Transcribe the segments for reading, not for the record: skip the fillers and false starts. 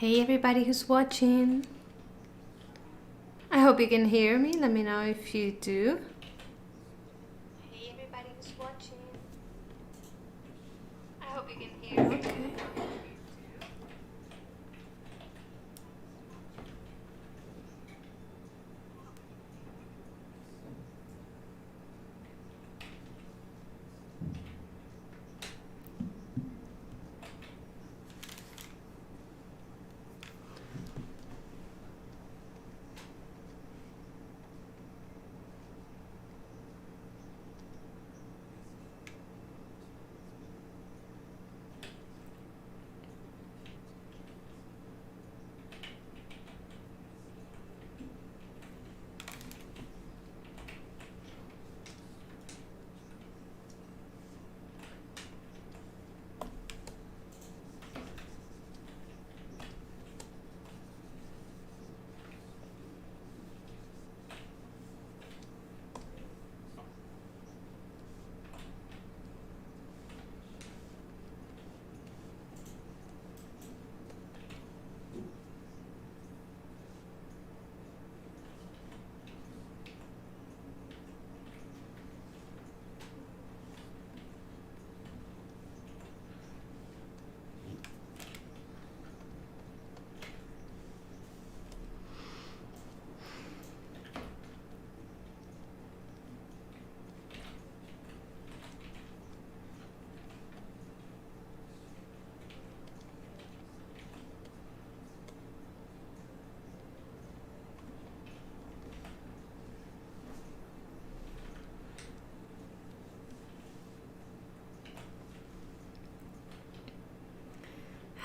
Hey everybody who's watching. I hope you can hear me. Let me know if you do. Hey everybody who's watching. I hope you can hear me. Okay.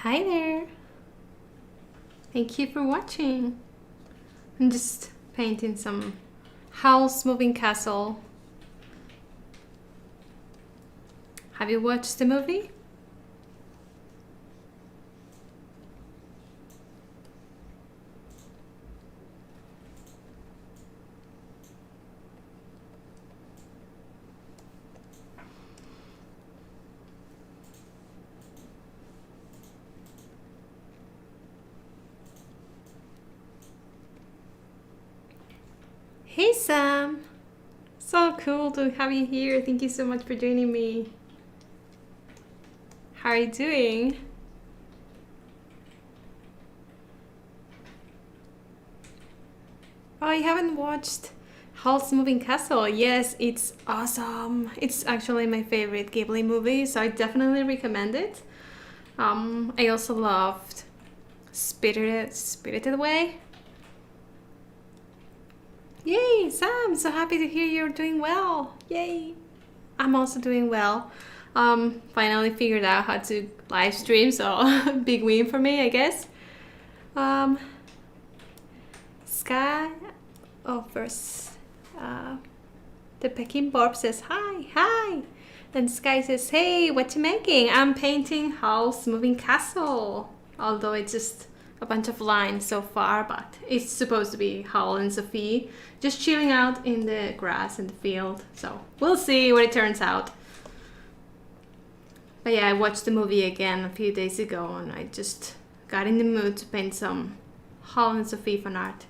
Hi there. Thank you for watching. I'm just painting some Howl's Moving Castle. Have you watched the movie? Hey Sam! So cool to have you here. Thank you so much for joining me. How are you doing? Oh, you haven't watched Howl's Moving Castle? Yes, it's awesome. It's actually my favorite Ghibli movie, so I definitely recommend it. I also loved Spirited Away. Yay, Sam! So happy to hear you're doing well. Yay! I'm also doing well. Finally figured out how to live stream, so big win for me, I guess. Sky. Oh, first, the Peking Barb says hi. Then Sky says, hey, what you making? I'm painting Howl's Moving Castle. Although it's just a bunch of lines so far, but it's supposed to be Howl and Sophie just chilling out in the grass in the field. So we'll see what it turns out. But yeah, I watched the movie again a few days ago and I just got in the mood to paint some Howl and Sophie fan art.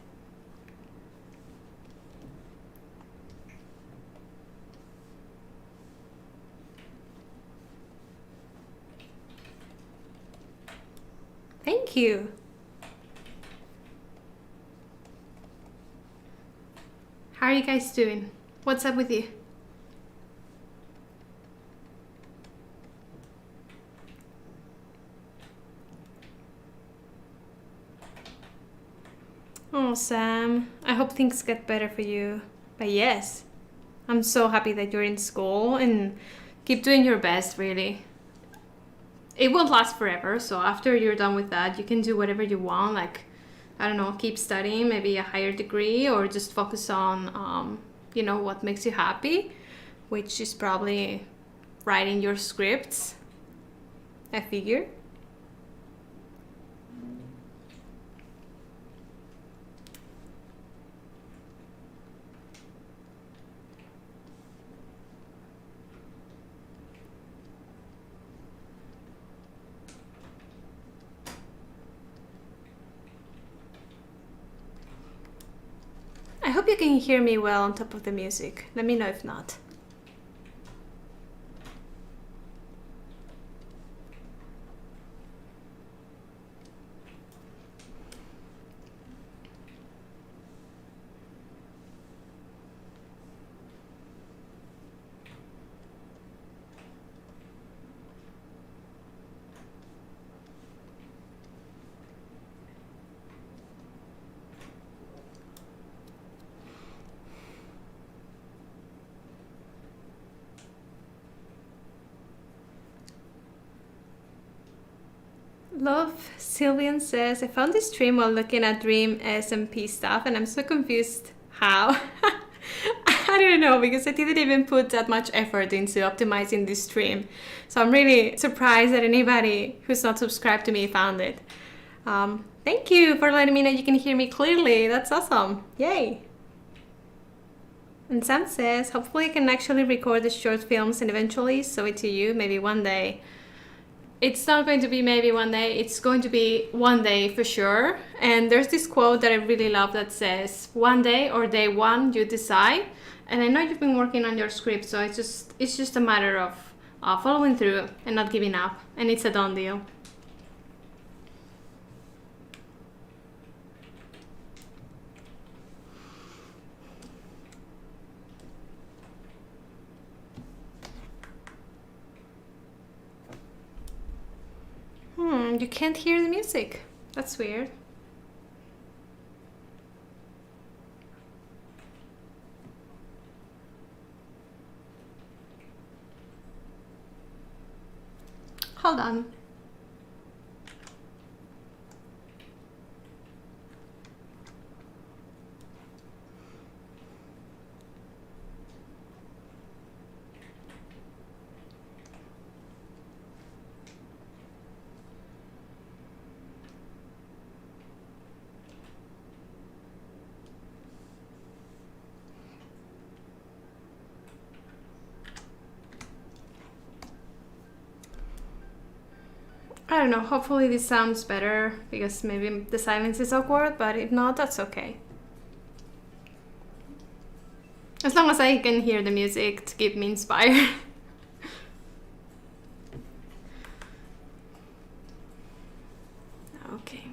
Thank you. How are you guys doing? What's up with you? Oh, Sam, I hope things get better for you. But yes, I'm so happy that you're in school and keep doing your best, really. It won't last forever, so after you're done with that, you can do whatever you want, like, I don't know, keep studying, maybe a higher degree, or just focus on, what makes you happy, which is probably writing your scripts, I figure. I hope you can hear me well on top of the music. Let me know if not. Love Sylvian says, I found this stream while looking at Dream SMP stuff and I'm so confused how. I don't know, because I didn't even put that much effort into optimizing this stream. So I'm really surprised that anybody who's not subscribed to me found it. Thank you for letting me know you can hear me clearly. That's awesome. Yay. And Sam says, hopefully I can actually record the short films and eventually show it to you, maybe one day. It's not going to be maybe one day, it's going to be one day for sure. And there's this quote that I really love that says, one day or day one, you decide. And I know you've been working on your script, so it's just a matter of following through and not giving up. And it's a done deal. You can't hear the music. That's weird. Hold on. I don't know, hopefully this sounds better because maybe the silence is awkward, but if not, that's okay. As long as I can hear the music to keep me inspired. Okay.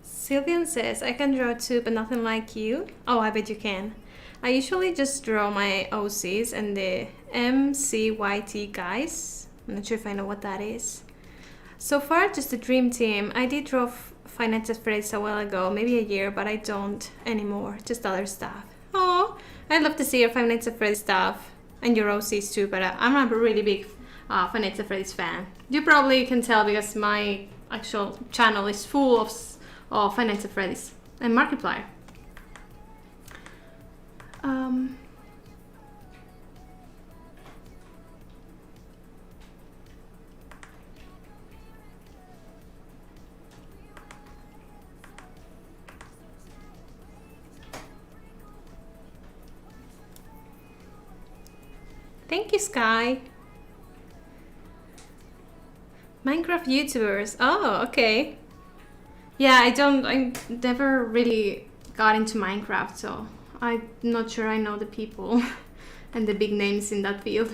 Sylvian says, I can draw too, but nothing like you. Oh, I bet you can. I usually just draw my OCs and the MCYT guys. I'm not sure if I know what that is. So far, just the Dream Team. I did draw Five Nights at Freddy's a while ago, maybe a year, but I don't anymore. Just other stuff. Oh, I'd love to see your Five Nights at Freddy's stuff and your OCs too, but I'm not a really big Five Nights at Freddy's fan. You probably can tell because my actual channel is full of Five Nights at Freddy's and Markiplier. Thank you, Sky. Minecraft YouTubers. Oh, okay. Yeah, I never really got into Minecraft, so I'm not sure I know the people and the big names in that field.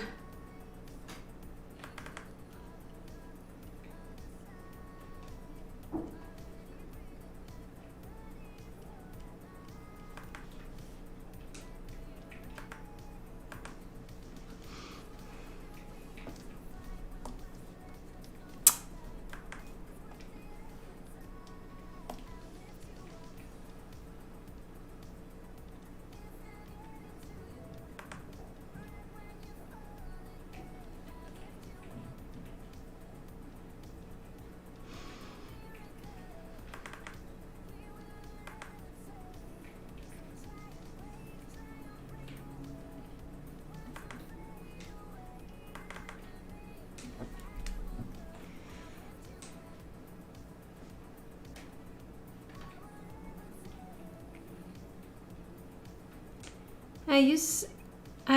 I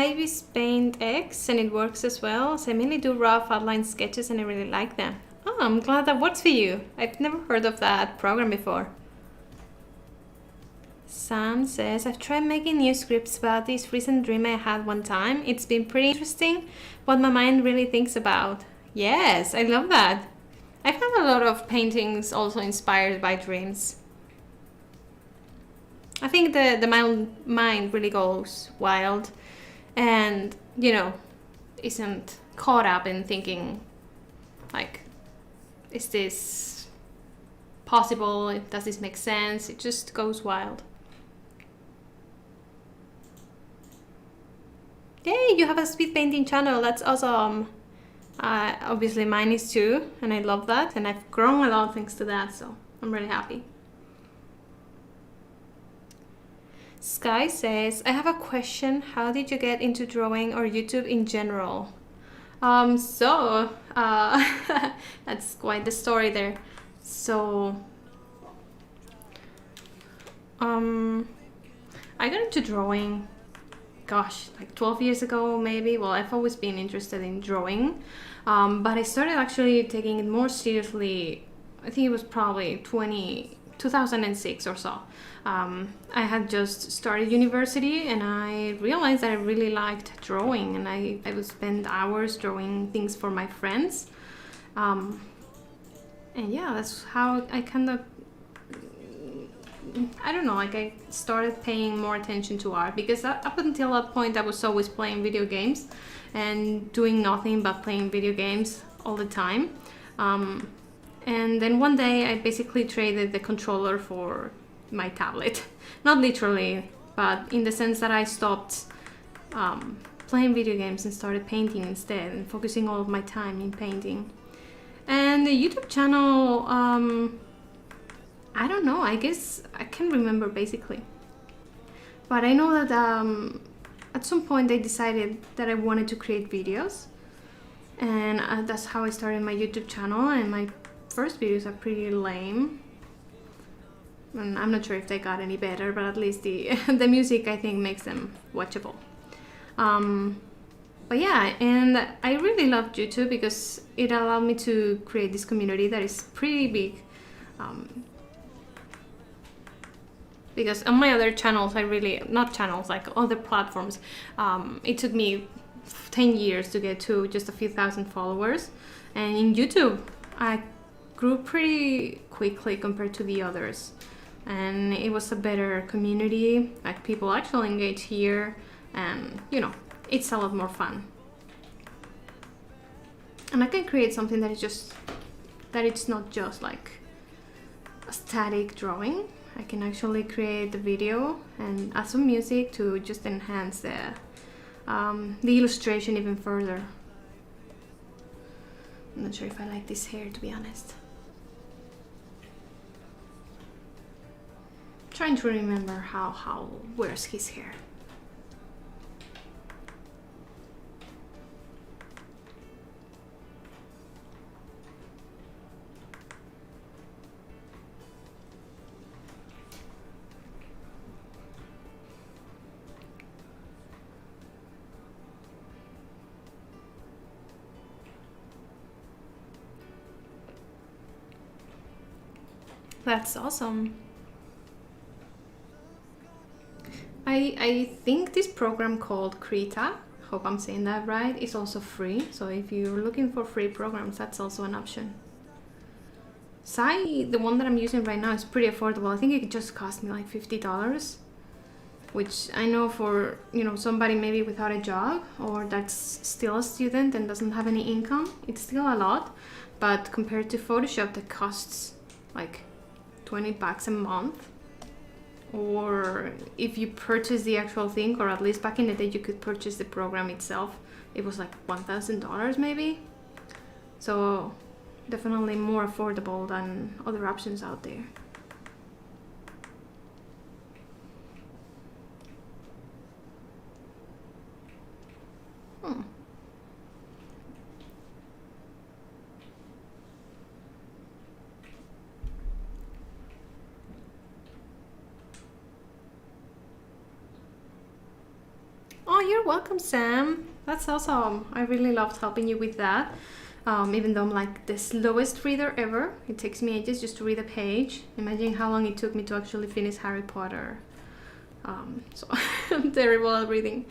use Paint X and it works as well. So I mainly do rough outline sketches and I really like them. Oh, I'm glad that works for you. I've never heard of that program before. Sam says, I've tried making new scripts about this recent dream I had one time. It's been pretty interesting what my mind really thinks about. Yes, I love that. I've had a lot of paintings also inspired by dreams. I think the mind really goes wild and, you know, isn't caught up in thinking, like, is this possible? Does this make sense? It just goes wild. Yay, you have a speed painting channel. That's awesome. Obviously mine is too, and I love that. And I've grown a lot thanks to that, so I'm really happy. Sky says, I have a question. How did you get into drawing or YouTube in general? That's quite the story there. So, I got into drawing, gosh, like 12 years ago maybe. Well, I've always been interested in drawing, but I started actually taking it more seriously. I think it was probably 2006 or so. I had just started university and I realized that I really liked drawing, and I would spend hours drawing things for my friends. And yeah, that's how I kind of, I don't know, like I started paying more attention to art, because up until that point I was always playing video games and doing nothing but playing video games all the time. And then one day I basically traded the controller for my tablet. Not literally, but in the sense that I stopped playing video games and started painting instead, and focusing all of my time in painting. And the YouTube channel, I don't know, I guess I can't remember basically. But I know that at some point I decided that I wanted to create videos. And that's how I started my YouTube channel, and my first videos are pretty lame. And I'm not sure if they got any better, but at least the music I think makes them watchable. But yeah, and I really loved YouTube because it allowed me to create this community that is pretty big. Because on my other channels, not channels, like other platforms, it took me 10 years to get to just a few thousand followers. And in YouTube, I grew pretty quickly compared to the others. And it was a better community, like people actually engage here, and you know, it's a lot more fun. And I can create something that it's not just like a static drawing. I can actually create the video and add some music to just enhance the illustration even further. I'm not sure if I like this hair, to be honest. Trying to remember how Howl wears his hair. That's awesome. I think this program called Krita, hope I'm saying that right, is also free. So if you're looking for free programs, that's also an option. Sai, the one that I'm using right now, is pretty affordable. I think it just cost me like $50, which I know for, you know, somebody maybe without a job or that's still a student and doesn't have any income, it's still a lot. But compared to Photoshop that costs like $20 a month, or if you purchase the actual thing, or at least back in the day you could purchase the program itself, it was like $1,000 maybe. So definitely more affordable than other options out there. Oh, you're welcome, Sam. That's awesome. I really loved helping you with that. Even though I'm like the slowest reader ever, it takes me ages just to read a page. Imagine how long it took me to actually finish Harry Potter. So I'm terrible at reading.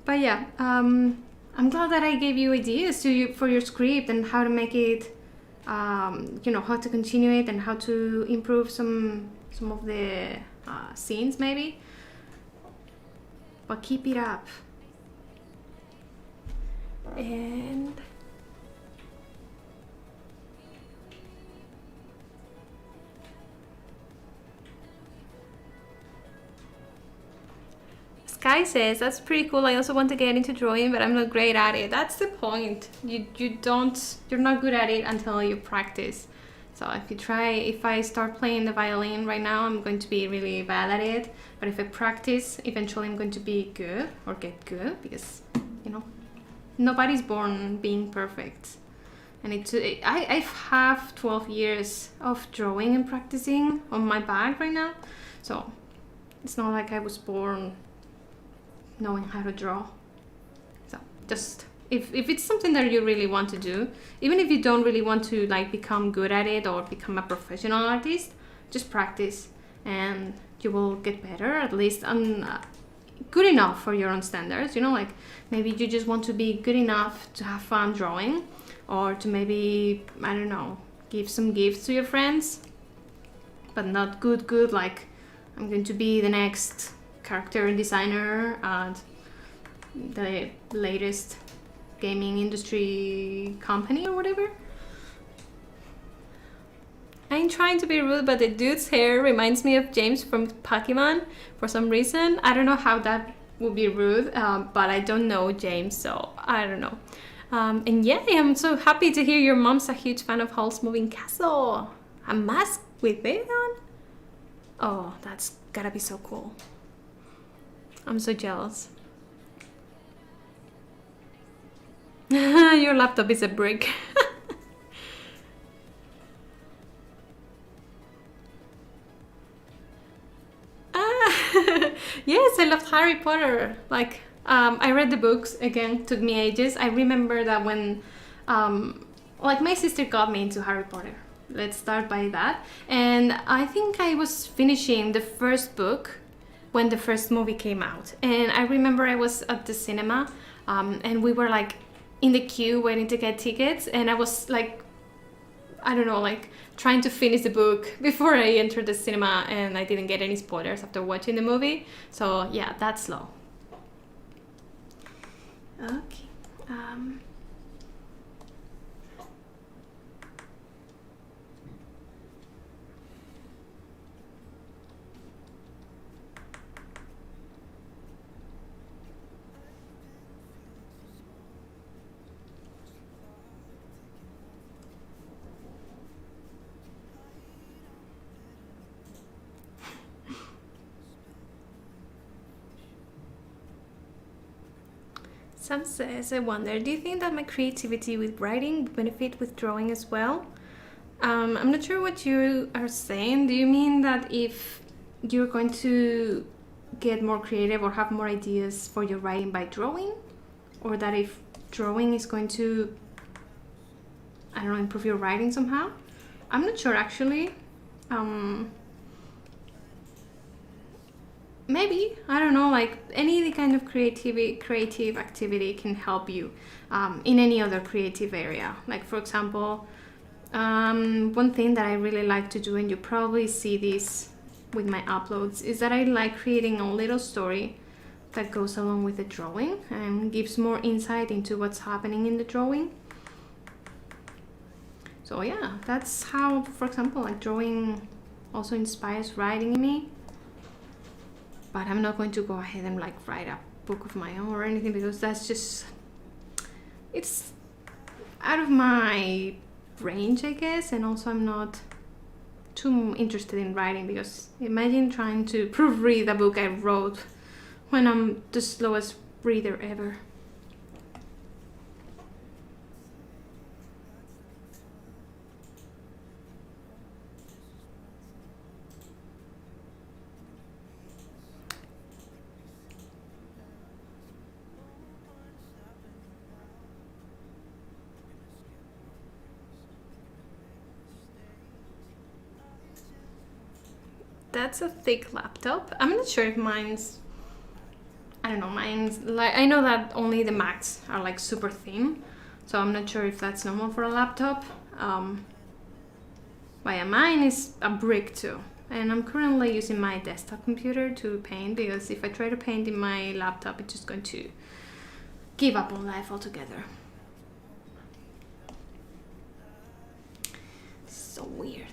But yeah, I'm glad that I gave you ideas for your script and how to make it, you know, how to continue it and how to improve some of the scenes maybe. But keep it up. And Sky says, that's pretty cool. I also want to get into drawing, but I'm not great at it. That's the point. You're not good at it until you practice. So if I start playing the violin right now, I'm going to be really bad at it. But if I practice, eventually I'm going to be good or get good, because, you know, nobody's born being perfect. And I have 12 years of drawing and practicing on my back right now. So it's not like I was born knowing how to draw. So just if it's something that you really want to do, even if you don't really want to like become good at it or become a professional artist, just practice and you will get better, at least good enough for your own standards. You know, like maybe you just want to be good enough to have fun drawing, or to maybe, I don't know, give some gifts to your friends, but not good like I'm going to be the next character designer at the latest gaming industry company or whatever. I ain't trying to be rude, but the dude's hair reminds me of James from Pokemon for some reason. I don't know how that would be rude, but I don't know James, so I don't know. And yeah, I'm so happy to hear your mom's a huge fan of Howl's Moving Castle. A mask with it on? Oh, that's gotta be so cool. I'm so jealous. Your laptop is a brick. Yes, I loved Harry Potter. Like, I read the books again, took me ages. I remember that when, like, my sister got me into Harry Potter. Let's start by that. And I think I was finishing the first book when the first movie came out. And I remember I was at the cinema, and we were like in the queue waiting to get tickets. And I was like, I don't know, like trying to finish the book before I entered the cinema, and I didn't get any spoilers after watching the movie. So yeah, that's slow. Okay. Sam says, I wonder, do you think that my creativity with writing would benefit with drawing as well? I'm not sure what you are saying. Do you mean that if you're going to get more creative or have more ideas for your writing by drawing? Or that if drawing is going to, I don't know, improve your writing somehow? I'm not sure actually. Maybe, I don't know, like any kind of creative activity can help you in any other creative area. Like for example, one thing that I really like to do, and you probably see this with my uploads, is that I like creating a little story that goes along with the drawing and gives more insight into what's happening in the drawing. So yeah, that's how, for example, like drawing also inspires writing in me. But I'm not going to go ahead and like write a book of my own or anything, because that's just, it's out of my range, I guess. And also I'm not too interested in writing, because imagine trying to proofread a book I wrote when I'm the slowest reader ever. That's a thick laptop. I'm not sure if mine's, I don't know, mine's like, I know that only the Macs are like super thin, so I'm not sure if that's normal for a laptop. But yeah, mine is a brick too. And I'm currently using my desktop computer to paint, because if I try to paint in my laptop, it's just going to give up on life altogether. So weird.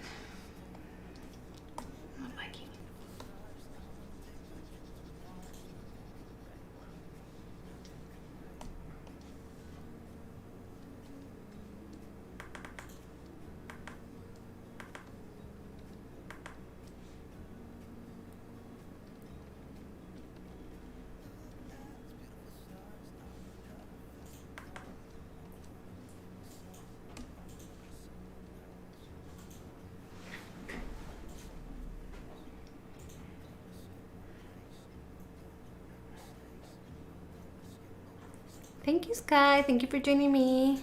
Thank you, Sky. Thank you for joining me.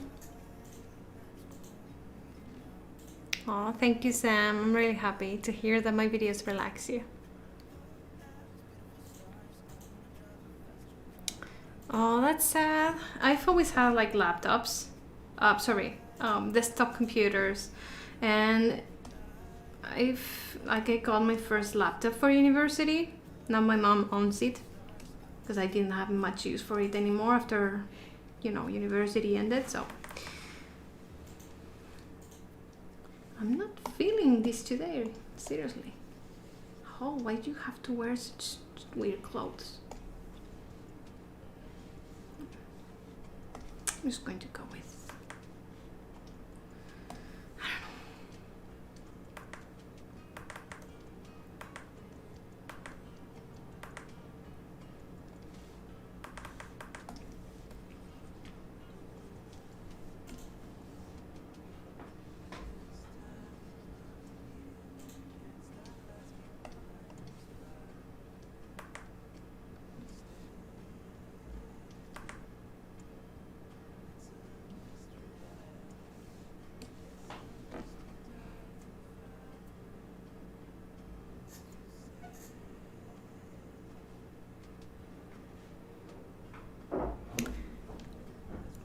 Oh, thank you, Sam. I'm really happy to hear that my videos relax you. Oh, that's sad. I've always had like laptops, desktop computers, And I got my first laptop for university. Now my mom owns it because I didn't have much use for it anymore after, university ended. So I'm not feeling this today, seriously. Oh, why do you have to wear such weird clothes? I'm just going to go with, I don't know.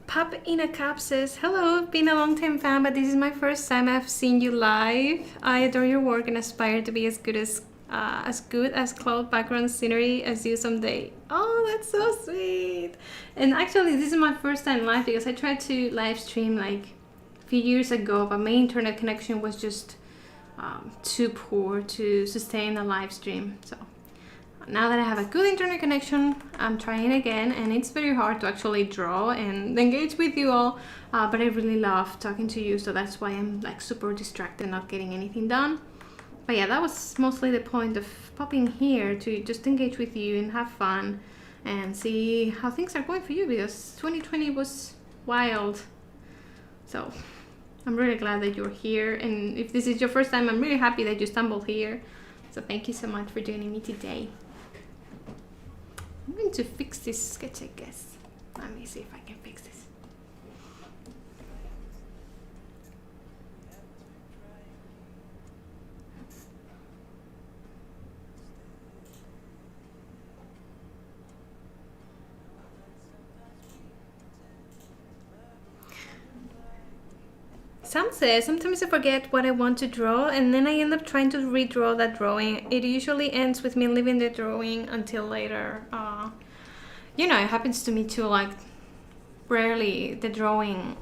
Pop in a Cup says, hello, been a long time fan, but this is my first time I've seen you live. I adore your work and aspire to be as good as cloud background scenery as you someday. Oh, that's so sweet. And actually, this is my first time live because I tried to live stream like a few years ago, but my internet connection was just too poor to sustain a live stream. So now that I have a good internet connection, I'm trying again, and it's very hard to actually draw and engage with you all, but I really love talking to you, so that's why I'm like super distracted, not getting anything done. But yeah, that was mostly the point of popping here, to just engage with you and have fun and see how things are going for you, because 2020 was wild. So I'm really glad that you're here, and if this is your first time, I'm really happy that you stumbled here. So thank you so much for joining me today. I'm going to fix this sketch, I guess. Let me see if I can fix this. Sam says, sometimes I forget what I want to draw and then I end up trying to redraw that drawing. It usually ends with me leaving the drawing until later. It happens to me too, like rarely the drawing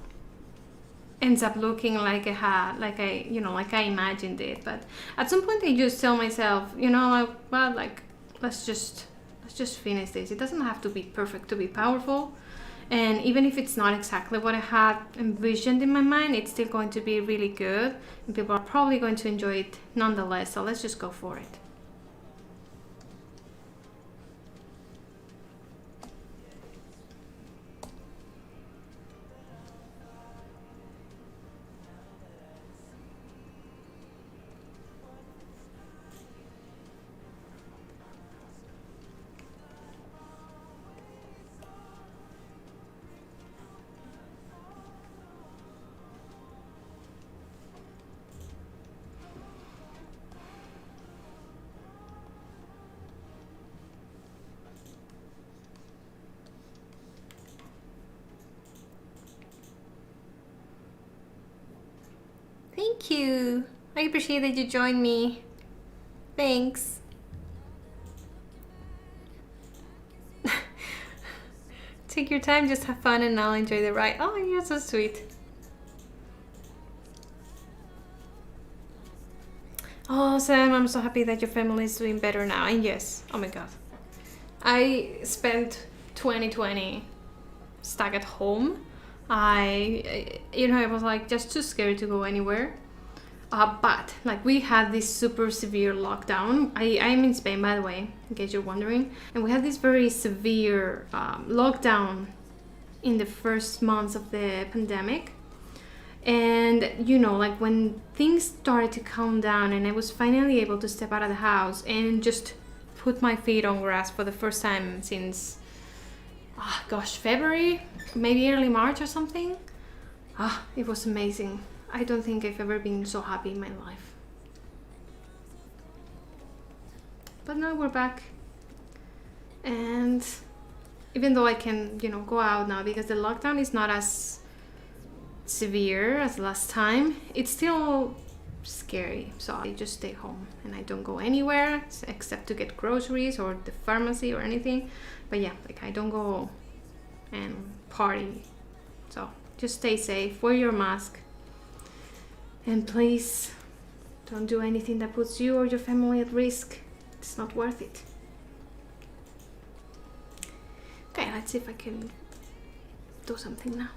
ends up looking like I imagined it. But at some point I just tell myself, let's just finish this. It doesn't have to be perfect to be powerful. And even if it's not exactly what I had envisioned in my mind, it's still going to be really good. And people are probably going to enjoy it nonetheless. So let's just go for it. Thank you. I appreciate that you joined me. Thanks. Take your time, just have fun, and I'll enjoy the ride. Oh, you're so sweet. Oh, Sam, I'm so happy that your family is doing better now. And yes, oh my god. I spent 2020 stuck at home. I was like just too scared to go anywhere. But like we had this super severe lockdown. I'm in Spain, by the way, in case you're wondering. And we had this very severe lockdown in the first months of the pandemic. And like when things started to calm down and I was finally able to step out of the house and just put my feet on grass for the first time since February, maybe early March or something. It was amazing. I don't think I've ever been so happy in my life. But now we're back, and even though I can go out now because the lockdown is not as severe as last time, it's still scary, so I just stay home and I don't go anywhere except to get groceries or the pharmacy or anything. But yeah, like I don't go and party. So just stay safe, wear your mask, and please don't do anything that puts you or your family at risk. It's not worth it. Okay, let's see if I can do something now.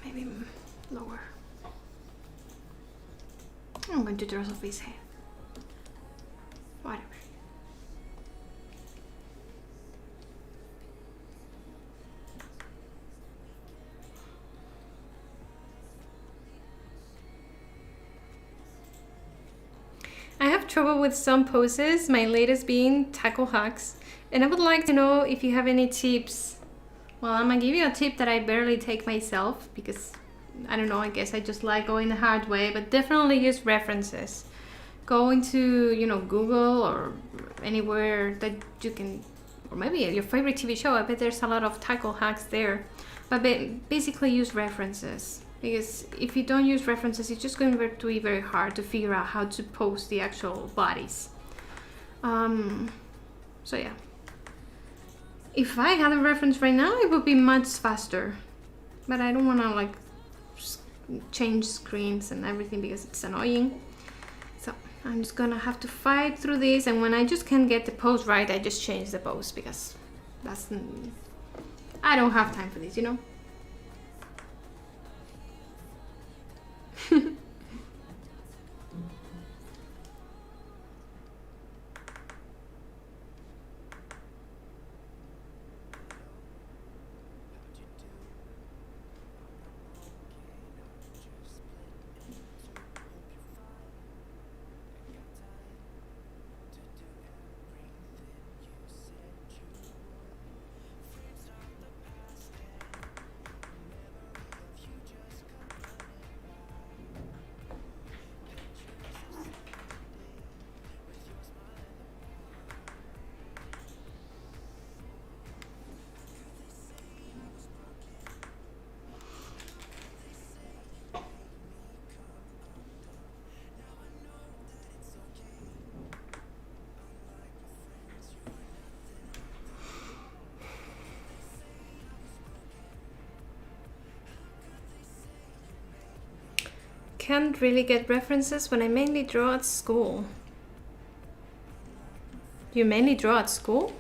Maybe lower. I'm going to draw off his head. Whatever. I have trouble with some poses, my latest being tackle hacks, and I would like to know if you have any tips. Well, I'm gonna give you a tip that I barely take myself because, I don't know, I guess I just like going the hard way, but definitely use references. Go into, you know, Google or anywhere that you can, or maybe your favorite TV show. I bet there's a lot of tackle hacks there. But basically use references, because if you don't use references, it's just going to be very hard to figure out how to pose the actual bodies. So yeah. If I had a reference right now, it would be much faster. But I don't want to like change screens and everything because it's annoying. So I'm just gonna have to fight through this, and when I just can't get the pose right, I just change the pose because I don't have time for this, you know? Can't really get references when I mainly draw at school. You mainly draw at school?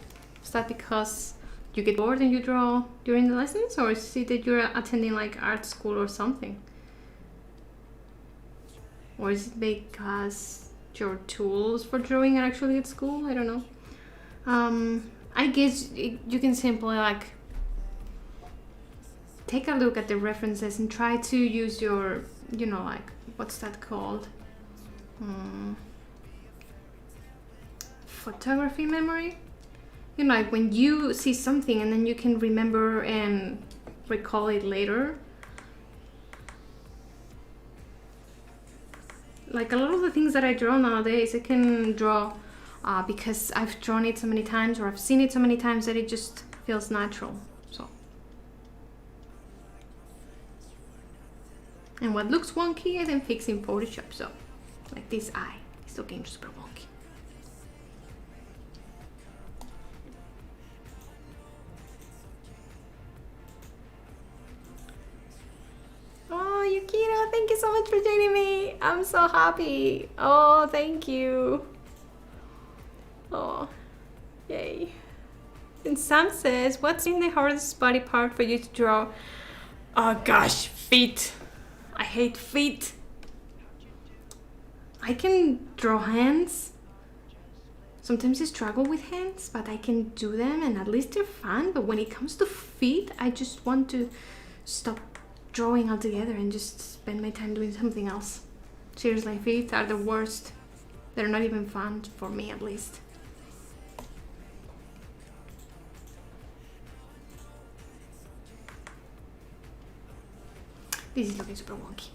Is that because you get bored and you draw during the lessons, or is it that you're attending like art school or something? Or is it because your tools for drawing are actually at school? I don't know. I guess you can simply like take a look at the references and try to use your, you know, like, what's that called? Photography memory? You know, like when you see something and then you can remember and recall it later. Like a lot of the things that I draw nowadays, I can draw because I've drawn it so many times, or I've seen it so many times that it just feels natural. So, and what looks wonky, I then fix in Photoshop. So, like this eye is looking super wonky. Oh, Yukino, thank you so much for joining me. I'm so happy. Oh, thank you. Oh, yay. And Sam says, what's been the hardest body part for you to draw? Oh gosh, feet. I hate feet. I can draw hands. Sometimes I struggle with hands, but I can do them and at least they're fun. But when it comes to feet, I just want to stop drawing altogether and just spend my time doing something else. Seriously, feet are the worst. They're not even fun for me, at least. This is looking super wonky.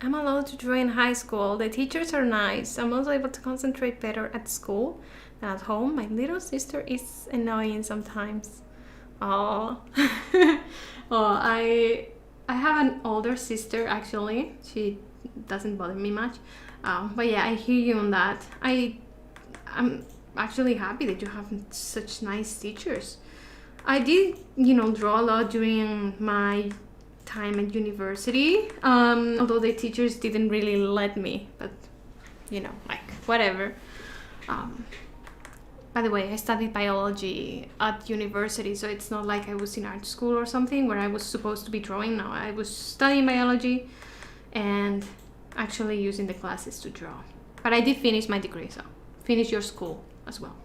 I'm allowed to draw in high school. The teachers are nice. I'm also able to concentrate better at school than at home. My little sister is annoying sometimes. Oh, oh, I have an older sister actually. She doesn't bother me much. But yeah, I hear you on that. I'm actually happy that you have such nice teachers. I did, draw a lot during my time at university, although the teachers didn't really let me, but like whatever. By the way, I studied biology at university, so it's not like I was in art school or something where I was supposed to be drawing. No, I was studying biology and actually using the classes to draw. But I did finish my degree, so finish your school as well.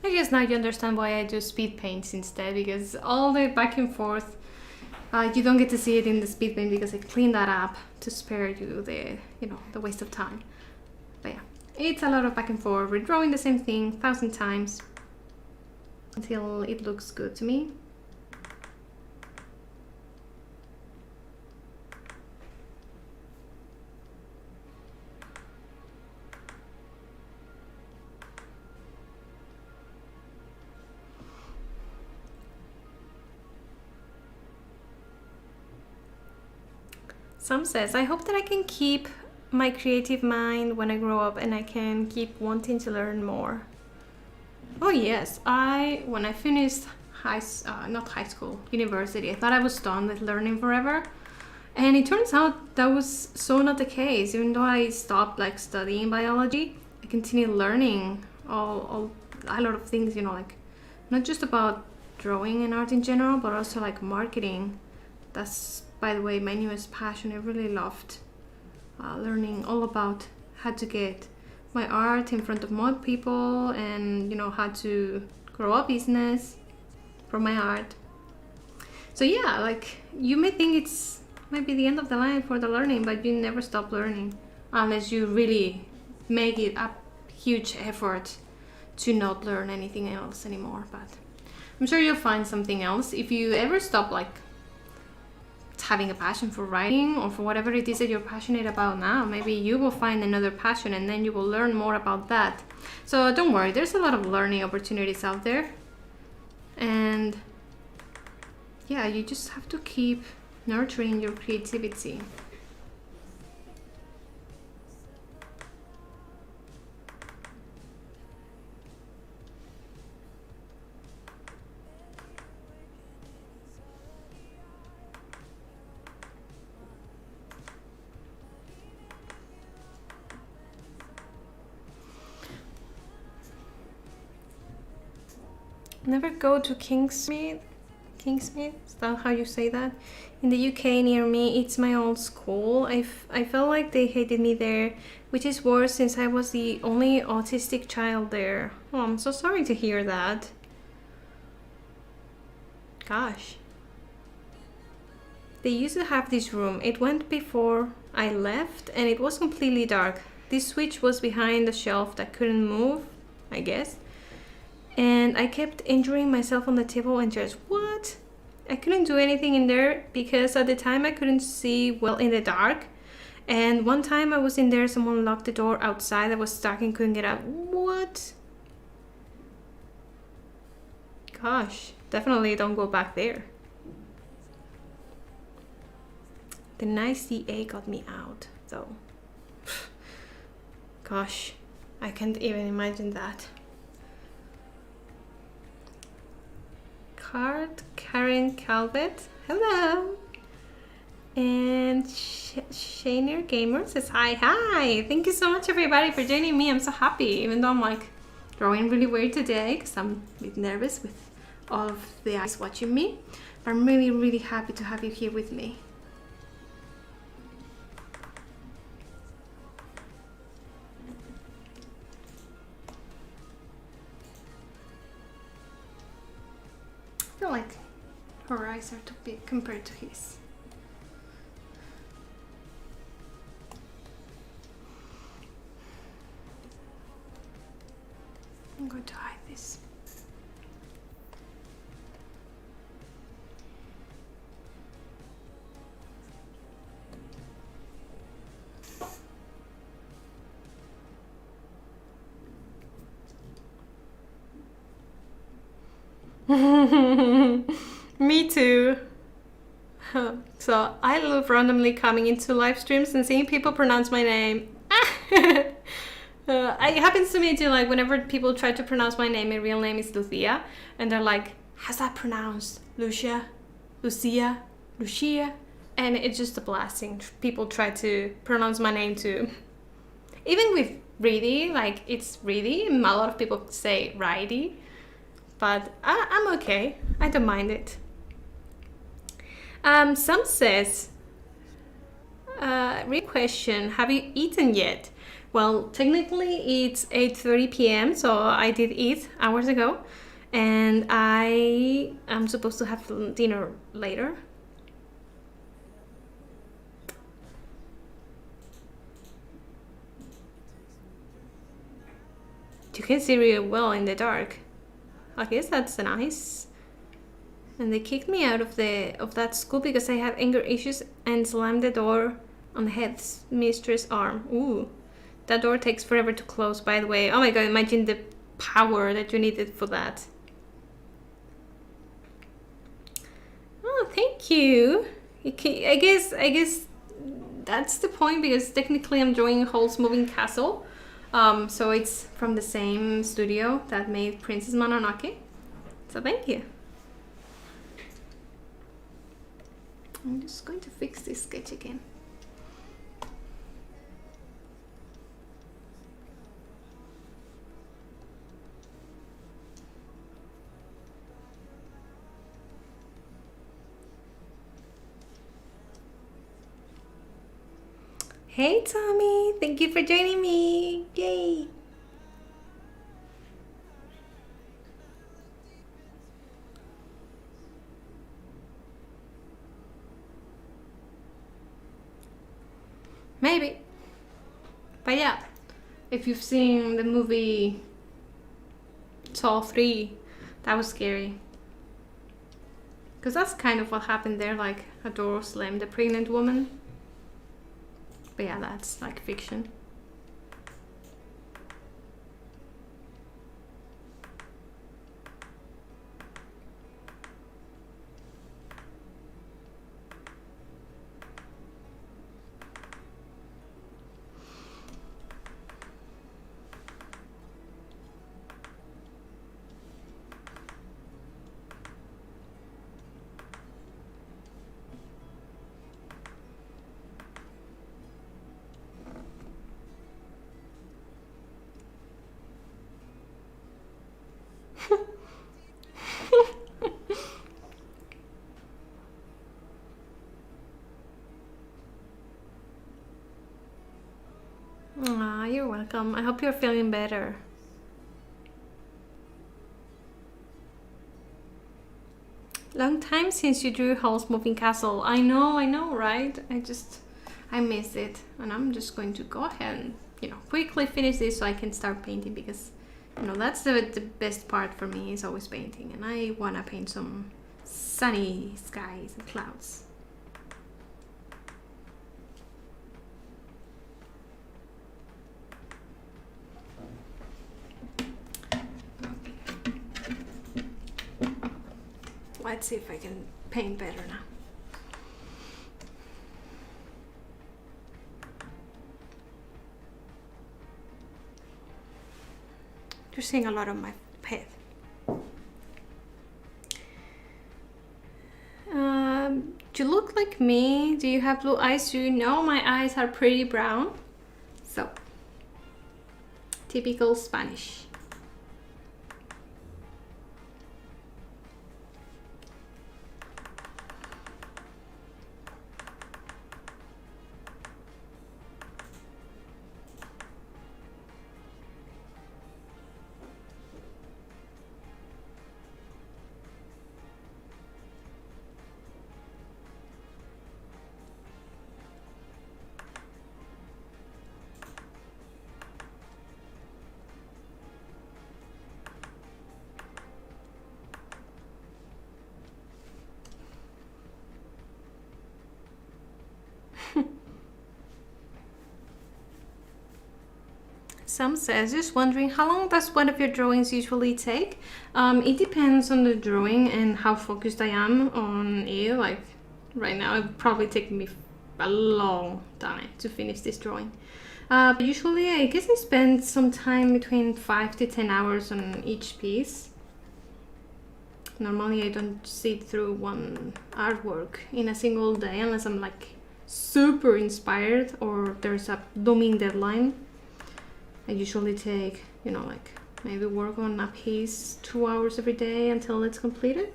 I guess now you understand why I do speed paints instead, because all the back and forth, you don't get to see it in the speed paint because I clean that up to spare you the waste of time. But yeah, it's a lot of back and forth, redrawing the same thing 1,000 times until it looks good to me. Sam says, I hope that I can keep my creative mind when I grow up and I can keep wanting to learn more. Oh yes, when I finished university, I thought I was done with learning forever. And it turns out that was so not the case. Even though I stopped studying biology, I continued learning a lot of things, like not just about drawing and art in general, but also marketing. That's, by the way, my newest passion. I really loved learning all about how to get my art in front of more people and how to grow a business from my art. So yeah, you may think it's maybe the end of the line for the learning, but you never stop learning unless you really make it a huge effort to not learn anything else anymore. But I'm sure you'll find something else if you ever stop having a passion for writing or for whatever it is that you're passionate about now. Maybe you will find another passion and then you will learn more about that. So don't worry, there's a lot of learning opportunities out there. And yeah, you just have to keep nurturing your creativity. Never go to Kingsmead, is that how you say that? In the UK near me, it's my old school. I felt like they hated me there, which is worse since I was the only autistic child there. Oh, I'm so sorry to hear that. Gosh. They used to have this room. It went before I left and it was completely dark. This switch was behind the shelf that couldn't move, I guess. And I kept injuring myself on the table and just, what? I couldn't do anything in there because at the time I couldn't see well in the dark. And one time I was in there, someone locked the door outside. I was stuck and couldn't get out. What? Gosh, definitely don't go back there. The nice CA got me out, though. Gosh, I can't even imagine that. Karen Calvet, hello. And Shaner Gamer says hi. Thank you so much everybody for joining me. I'm so happy, even though I'm like drawing really weird today because I'm a bit nervous with all of the eyes watching me. But I'm really happy to have you here with me. I feel like her eyes are too big compared to his. I'm going to hide this. Me too. So I love randomly coming into live streams and seeing people pronounce my name. It happens to me too, like whenever people try to pronounce my name, my real name is Lucia, and they're like, how's that pronounced? Lucia? Lucia? Lucia? And it's just a blasting. People try to pronounce my name too. Even with Reedy, like it's Reedy, a lot of people say Righty, but I'm okay. I don't mind it. Some says, real question, have you eaten yet? Well, technically it's 8:30 p.m. so I did eat hours ago, and I am supposed to have dinner later. You can see really well in the dark. I guess that's nice. And they kicked me out of that school because I have anger issues and slammed the door on the headmistress' arm. Ooh. That door takes forever to close, by the way. Oh my god, imagine the power that you needed for that. Oh, thank you. I guess that's the point, because technically I'm drawing Howl's Moving Castle. So it's from the same studio that made Princess Mononoke. So thank you. I'm just going to fix this sketch again. Hey Tommy, thank you for joining me. Yay! Maybe. But yeah, if you've seen the movie Saw 3, that was scary. Because that's kind of what happened there, like a door slammed a pregnant woman. But yeah, that's like fiction. Aw, you're welcome. I hope you're feeling better. long time since you drew Howl's Moving Castle. I know, right? I missed it. And I'm just going to go ahead and, quickly finish this so I can start painting, because, that's the best part for me, is always painting. And I want to paint some sunny skies and clouds. Let's see if I can paint better now. You're seeing a lot of my head. Do you look like me? Do you have blue eyes? You know my eyes are pretty brown. So, typical Spanish. Sam says, just wondering, how long does one of your drawings usually take? It depends on the drawing and how focused I am on it. Like right now, it would probably take me a long time to finish this drawing. But usually, I guess I spend some time between 5 to 10 hours on each piece. Normally, I don't sit through one artwork in a single day unless I'm like super inspired or there's a looming deadline. I usually take, like maybe work on a piece 2 hours every day until it's completed.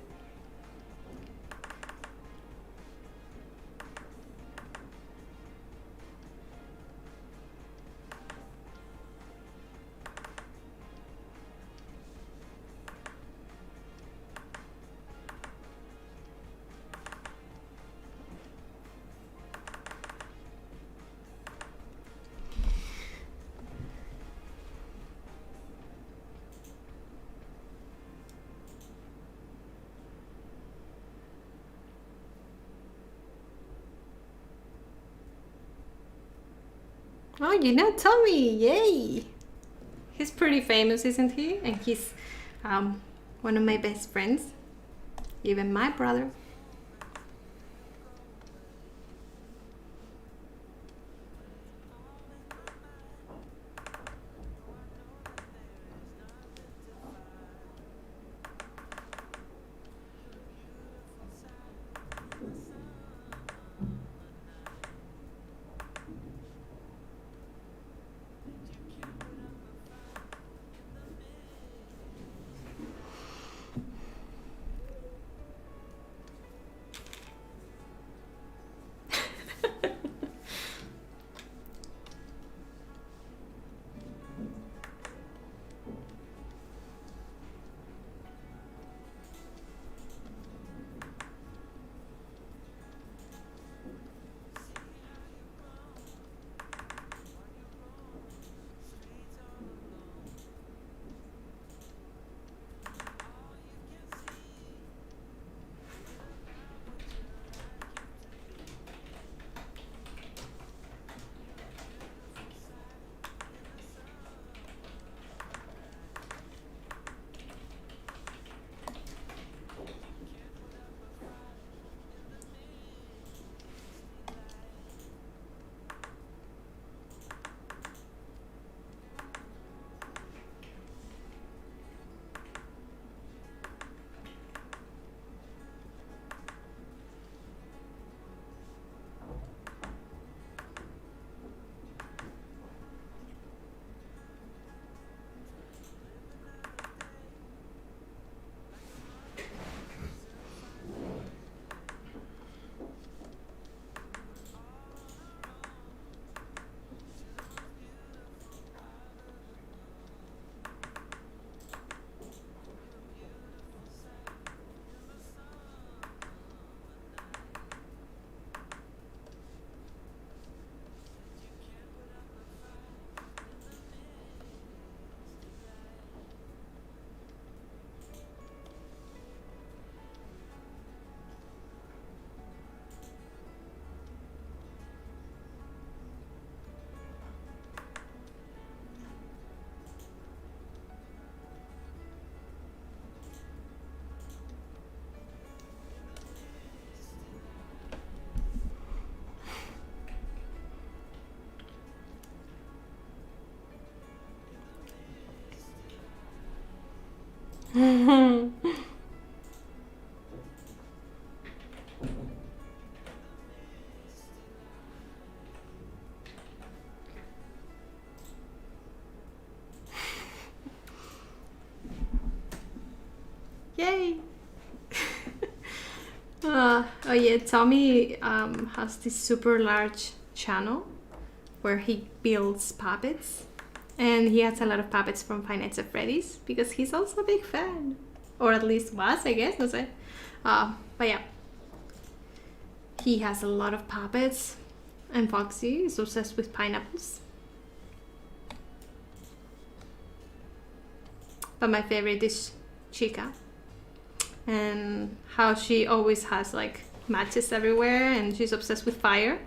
Oh, you know Tommy, yay! He's pretty famous, isn't he? And he's one of my best friends, even my brother. Yay! Oh yeah, Tommy has this super large channel where he builds puppets, and he has a lot of puppets from Five Nights at Freddy's because he's also a big fan, or at least was, I guess. No sé. But yeah, he has a lot of puppets, and Foxy is obsessed with pineapples. But my favorite is Chica, and how she always has like matches everywhere, and she's obsessed with fire.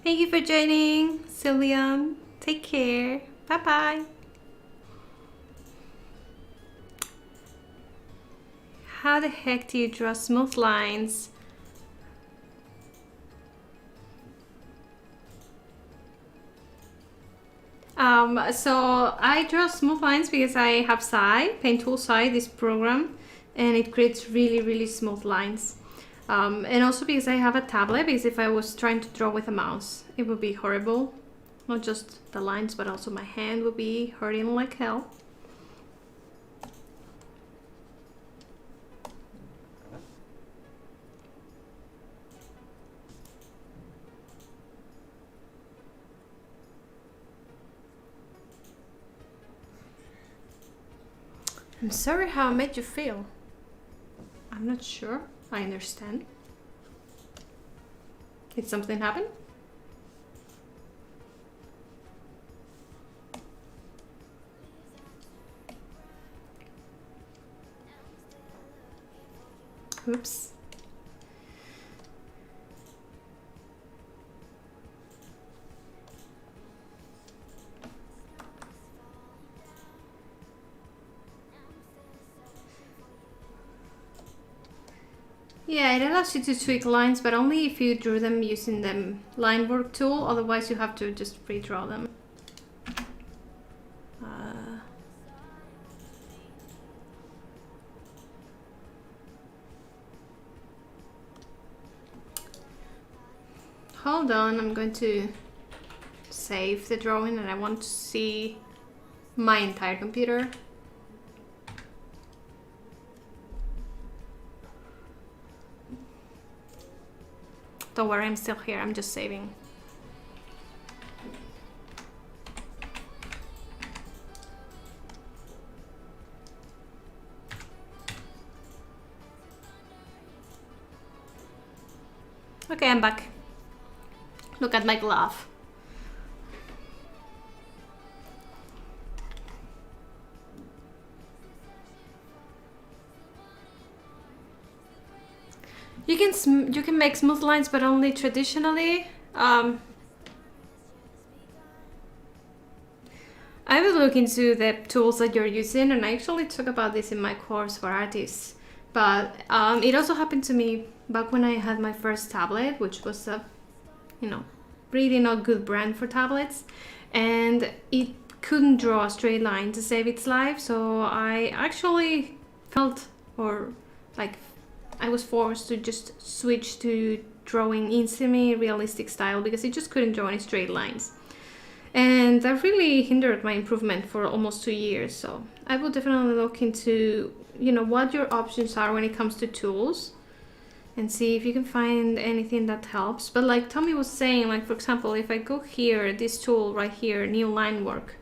Thank you for joining, Sylvia. Take care. Bye bye. How the heck do you draw smooth lines? So I draw smooth lines because I have Paint Tool Sai, this program, and it creates really smooth lines. And also because I have a tablet, because if I was trying to draw with a mouse, it would be horrible. Not just the lines, but also my hand would be hurting like hell. I'm sorry how I made you feel. I'm not sure I understand. Did something happen? Oops. Yeah, it allows you to tweak lines, but only if you drew them using the line work tool. Otherwise, you have to just redraw them. Hold on, I'm going to save the drawing, and I want to see my entire computer. Don't worry, I'm still here, I'm just saving. Okay, I'm back. Look at my glove. You can make smooth lines, but only traditionally. I would look into the tools that you're using, and I actually talk about this in my course for artists. But it also happened to me back when I had my first tablet, which was a, really not good brand for tablets, and it couldn't draw a straight line to save its life. So I actually felt, or like, I was forced to just switch to drawing in semi-realistic style because it just couldn't draw any straight lines. And that really hindered my improvement for almost 2 years. So I will definitely look into you know, what your options are when it comes to tools, and see if you can find anything that helps. But like Tommy was saying, like for example, if I go here, this tool right here, new line work,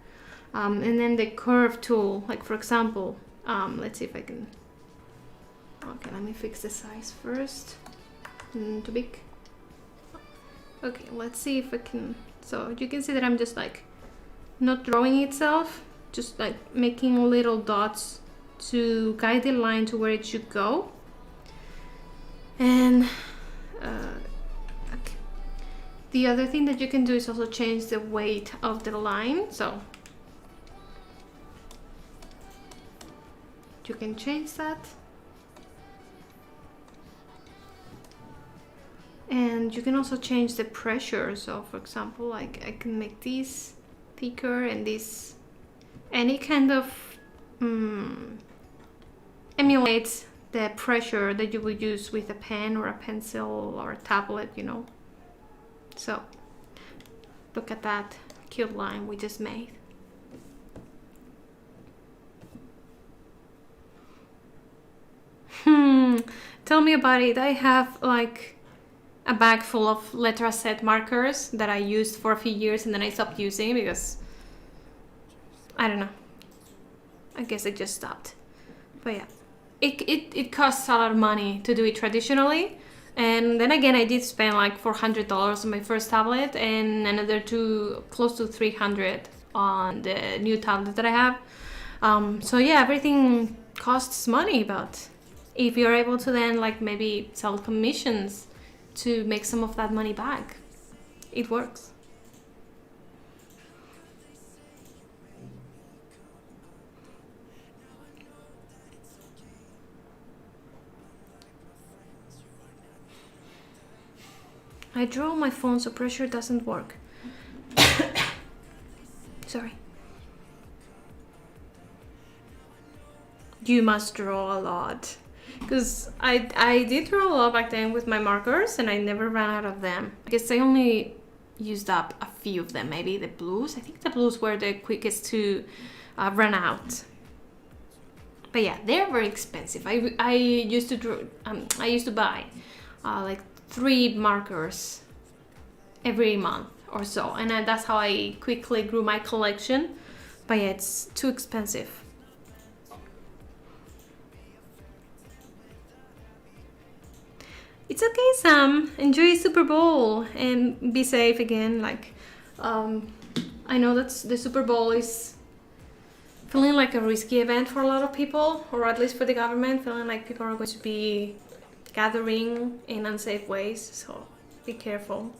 and then the curve tool, like for example, let's see if I can, okay, let me fix the size first. Too big. Okay, let's see if I can, so you can see that I'm just like not drawing itself, just like making little dots to guide the line to where it should go. And okay. The other thing that you can do is also change the weight of the line. So you can change that. And you can also change the pressure. So for example, like I can make these thicker and this, any kind of emulates the pressure that you would use with a pen or a pencil or a tablet, you know. So look at that cute line we just made. Tell me about it. I have like a bag full of letra set markers that I used for a few years and then I stopped using because I don't know, I guess I just stopped. But yeah, it costs a lot of money to do it traditionally, and then again I did spend like $400 on my first tablet and another close to 300 on the new tablet that I have. So yeah, everything costs money, but if you're able to then like maybe sell commissions to make some of that money back, it works. I draw on my phone so pressure doesn't work. Sorry. You must draw a lot. Because I did draw a lot back then with my markers and I never ran out of them. I guess I only used up a few of them, maybe the blues. I think the blues were the quickest to run out. But yeah, they're very expensive. I used to draw, I used to buy like 3 markers every month or so, and that's how I quickly grew my collection. But yeah, it's too expensive. It's okay, Sam. Enjoy Super Bowl and be safe again. Like, I know that the Super Bowl is feeling like a risky event for a lot of people, or at least for the government, feeling like people are going to be gathering in unsafe ways, so be careful.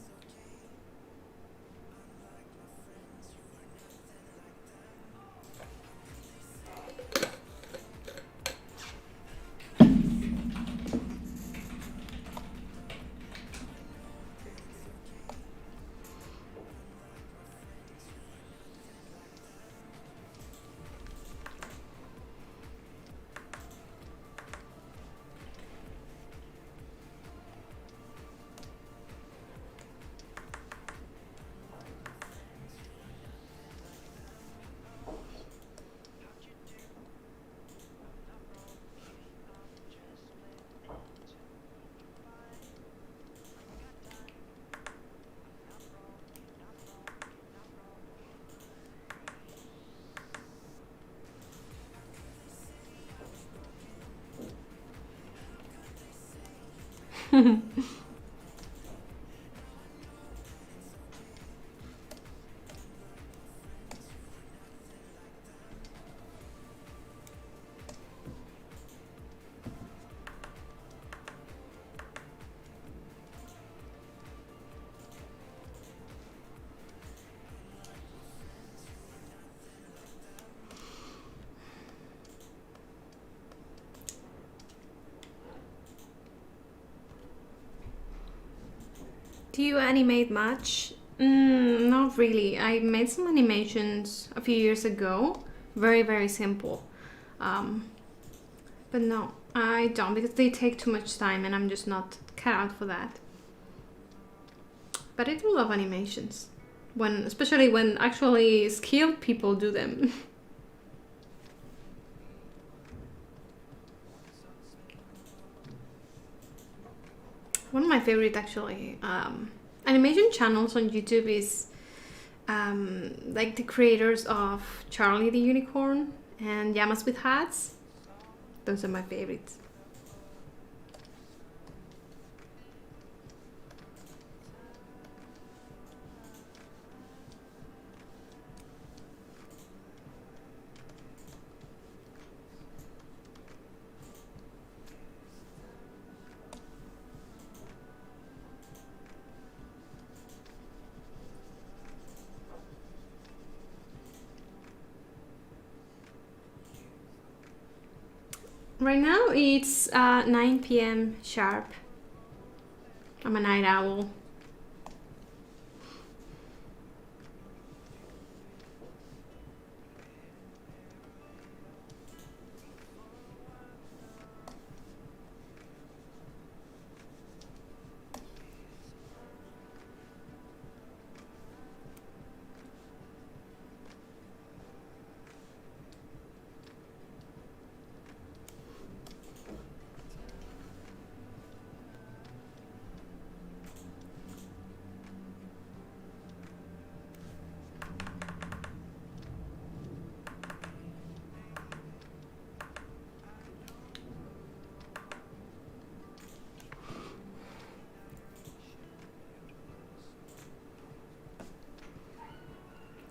Do you animate much? Not really. I made some animations a few years ago. Very, very simple. But no, I don't, because they take too much time and I'm just not cut out for that. But I do love animations, especially when actually skilled people do them. One of my favorite actually animation channels on YouTube is like the creators of Charlie the Unicorn and Llamas with Hats. Those are my favorites. Right now it's 9 p.m. sharp. I'm a night owl.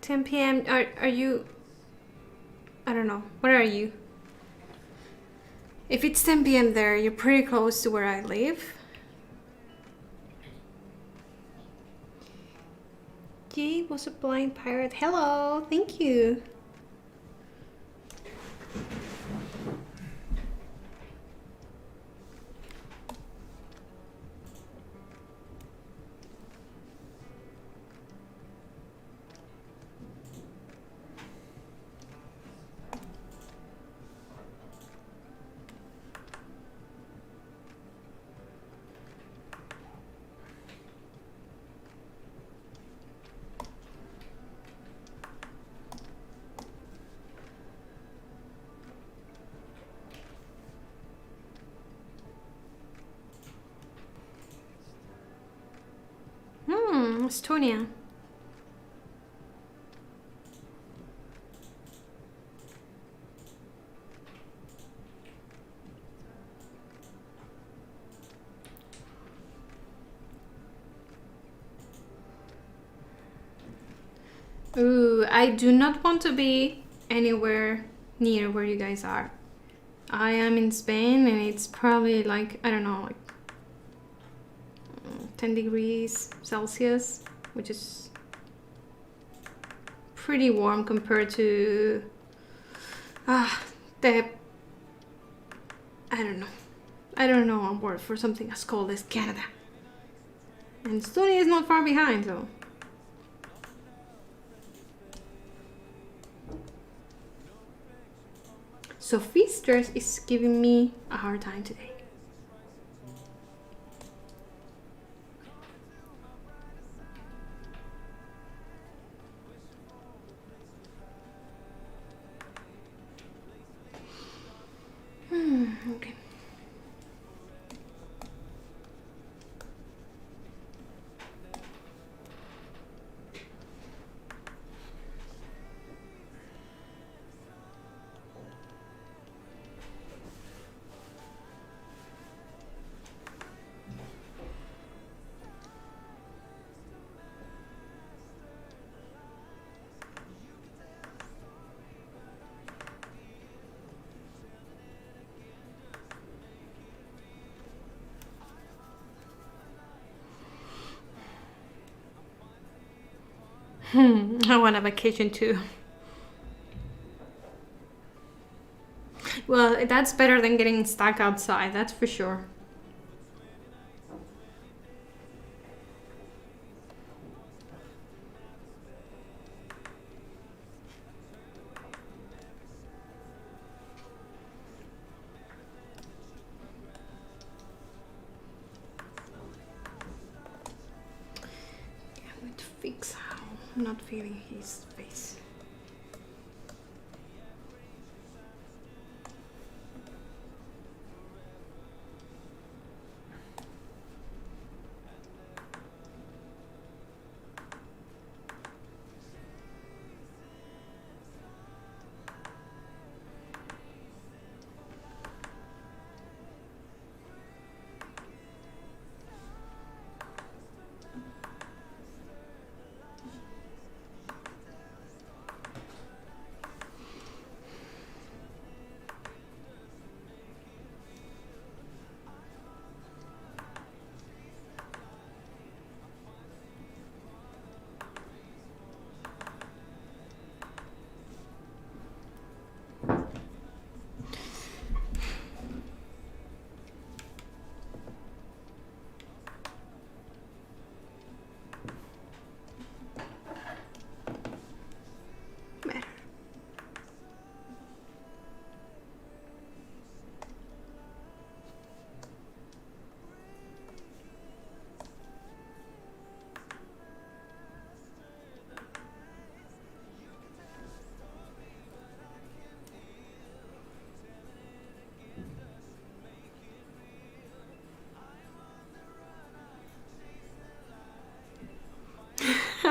Ten p.m. Are you? I don't know. Where are you? If it's 10 p.m. there, you're pretty close to where I live. Jay was a blind pirate. Hello, thank you. Estonia. Ooh, I do not want to be anywhere near where you guys are. I am in Spain and it's probably like, I don't know, like 10 degrees Celsius, which is pretty warm compared to I don't know a word for something as cold as Canada. And Estonia is not far behind, so. Sophie's stress is giving me a hard time today. Okay. I want a vacation too. Well, that's better than getting stuck outside, that's for sure. I'm going to fix Howl. I'm not feeling his face.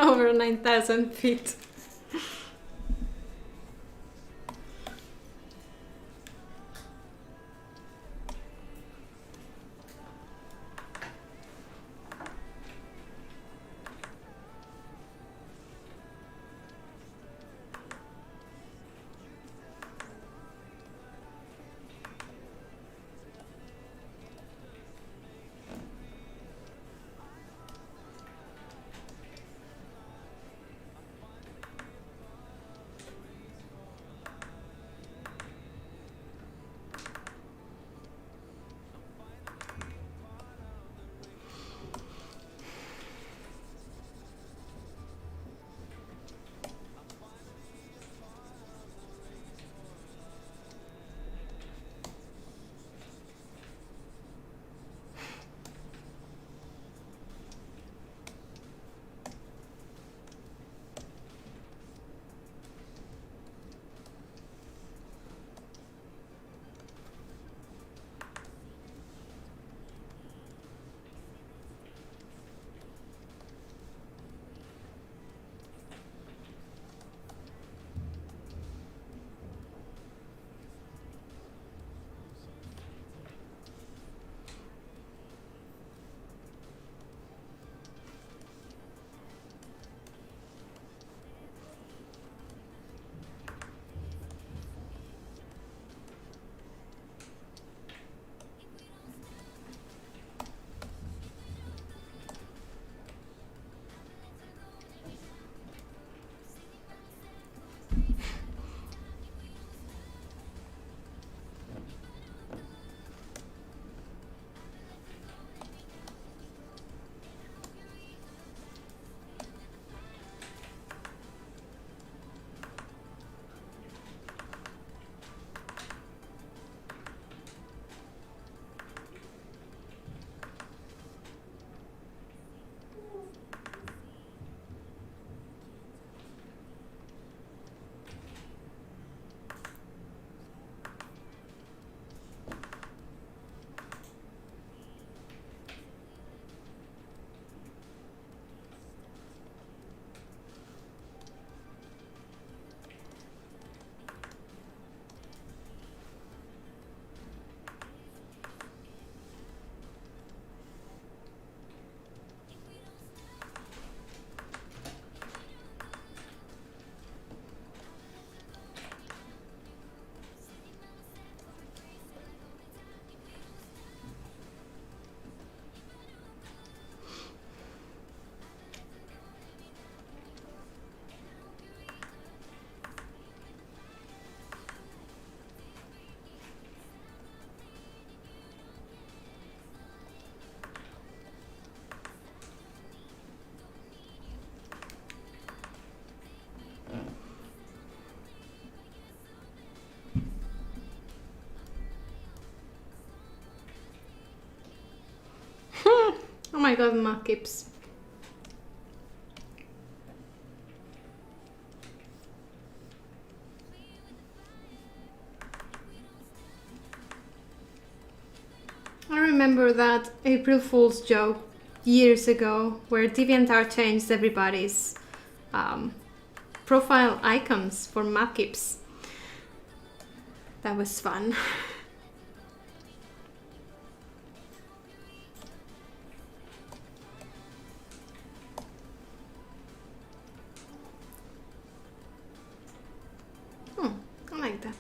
Over 9,000 feet. Oh my god, Makips. I remember that April Fool's joke years ago where DeviantArt changed everybody's profile icons for Makips. That was fun. I like that.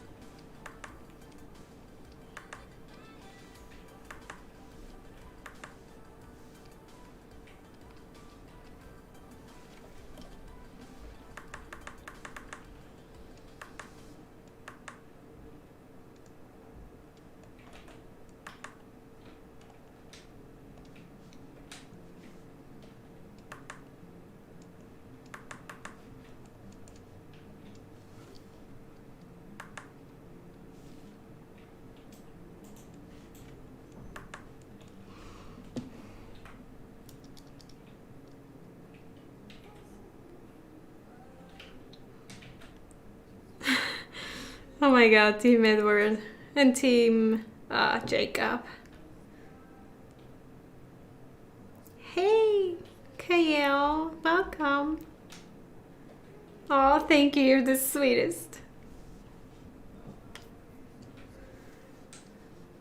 Oh my god, Team Edward and Team Jacob. Hey! KL, welcome. Oh, thank you. You're the sweetest.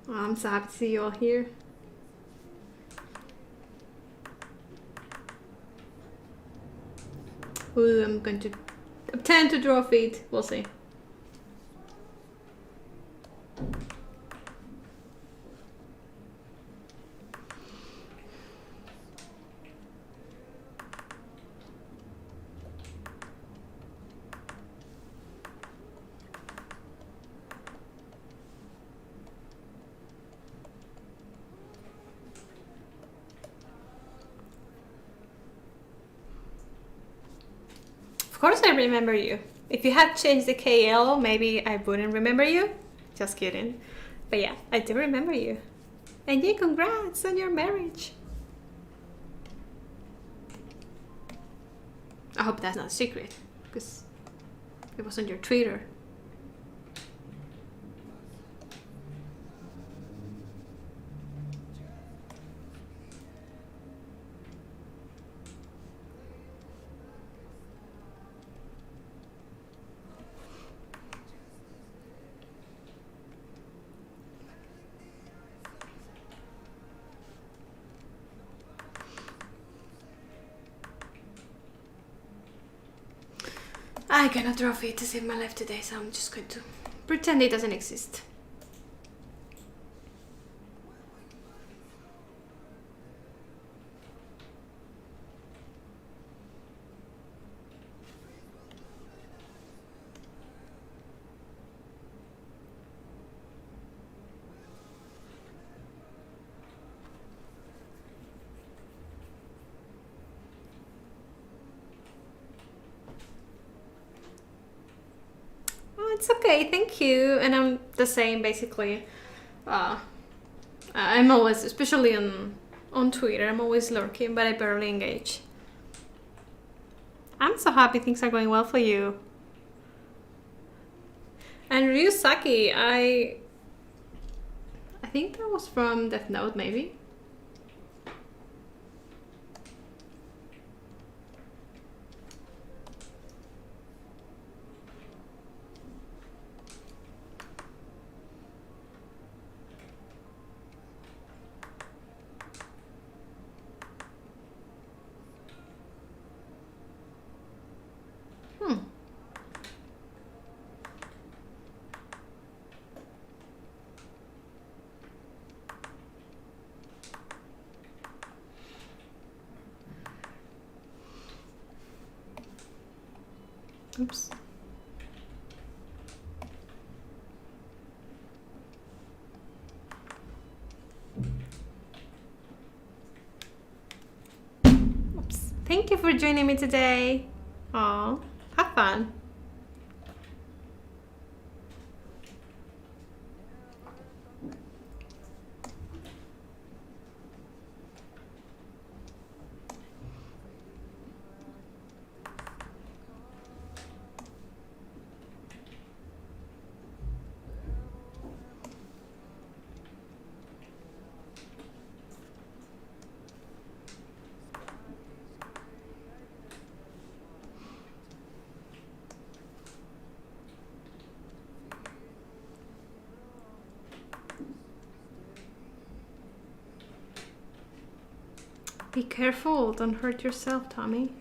Oh, I'm so happy to see you all here. Ooh, I'm going to attempt to draw feet. We'll see. Of course I remember you. If you had changed the KL, maybe I wouldn't remember you. Just kidding. But yeah, I do remember you. And yeah, congrats on your marriage. I hope that's not a secret, because it was on your Twitter. I cannot draw feet to save my life today, so I'm just going to pretend it doesn't exist. Oh, it's okay, thank you. And I'm the same, basically. I'm always, especially on Twitter, I'm always lurking, but I barely engage. I'm so happy things are going well for you. And Ryusaki, I think that was from Death Note, maybe. Oops. Oops. Thank you for joining me today. Aw, have fun. Be careful, don't hurt yourself, Tommy.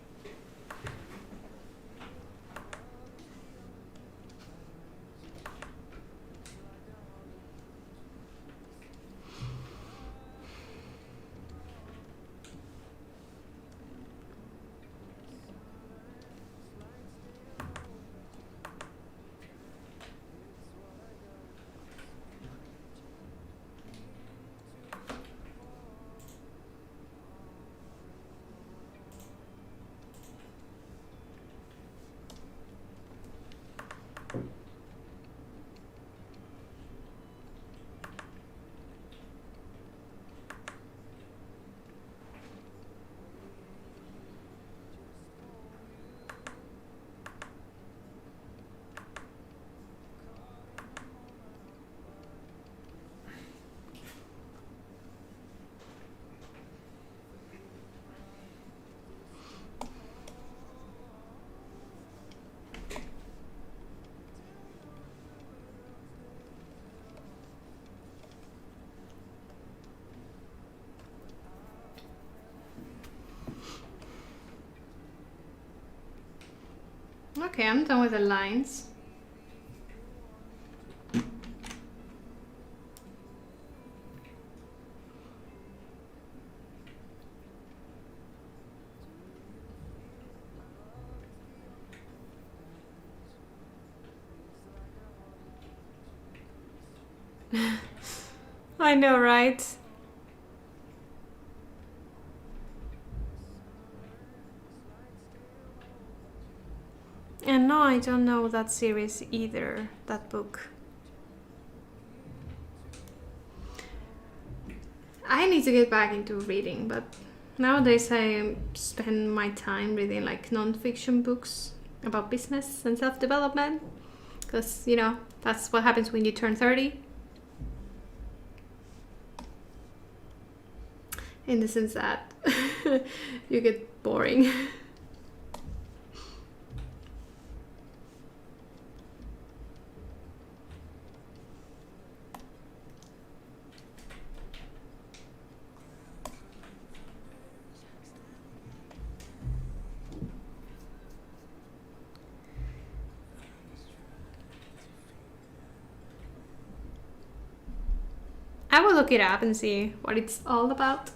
Okay, I'm done with the lines. I know, right? And no, I don't know that series either, that book. I need to get back into reading, but nowadays I spend my time reading like non-fiction books about business and self-development, because, you know, that's what happens when you turn 30. In the sense that you get boring. I will look it up and see what it's all about.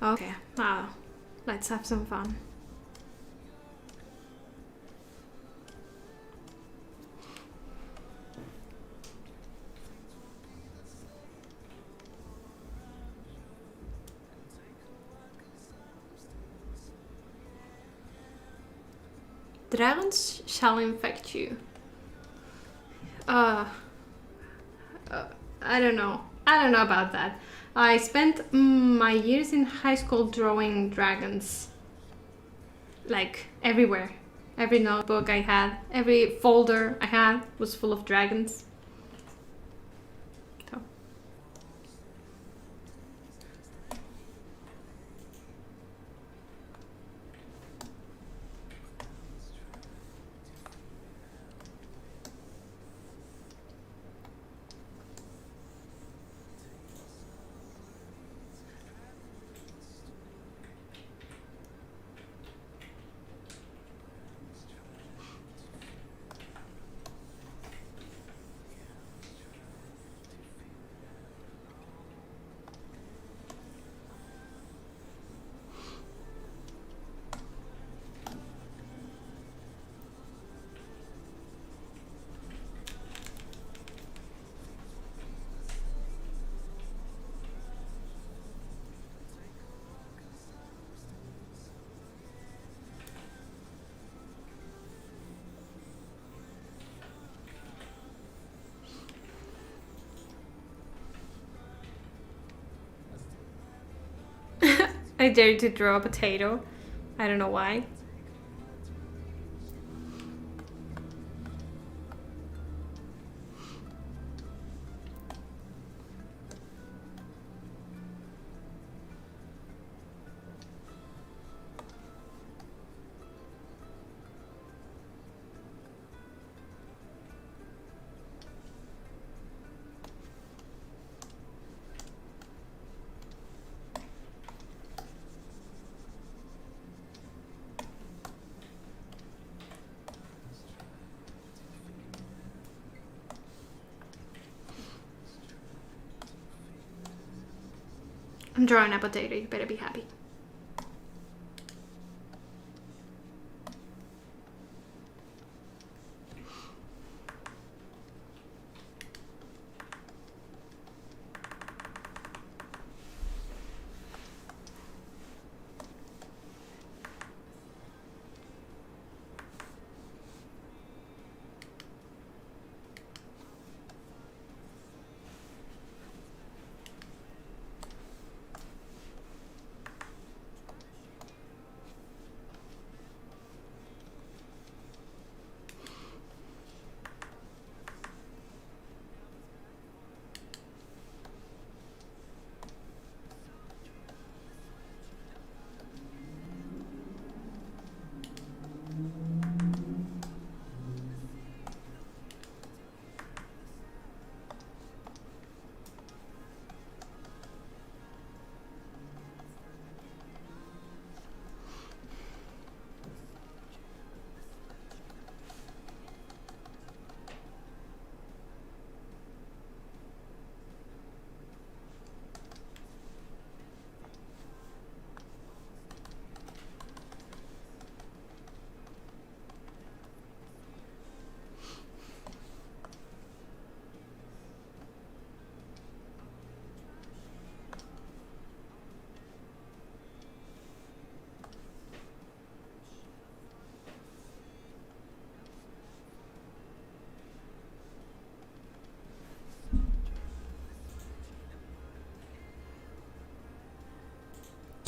Okay, let's have some fun. Dragons shall infect you. I don't know. I don't know about that. I spent my years in high school drawing dragons. Like everywhere. Every notebook I had, every folder I had was full of dragons. So. I dared to draw a potato. I don't know why. I'm drawing a potato, you better be happy.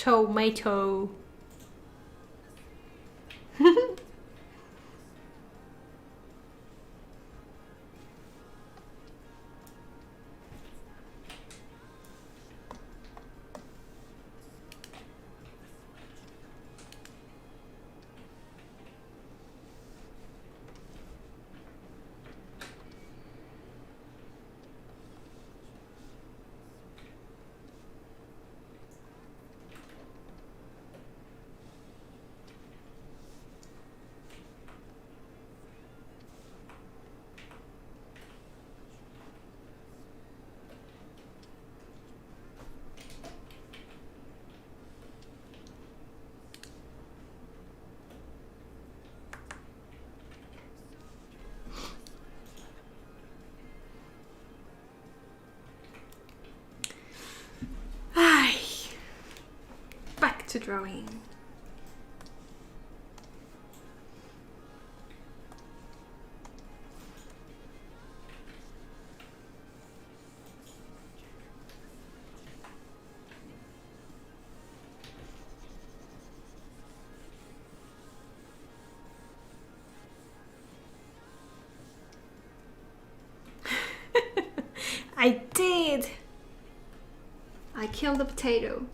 Tomato. Ay. Back to drawing. I did! I killed the potato.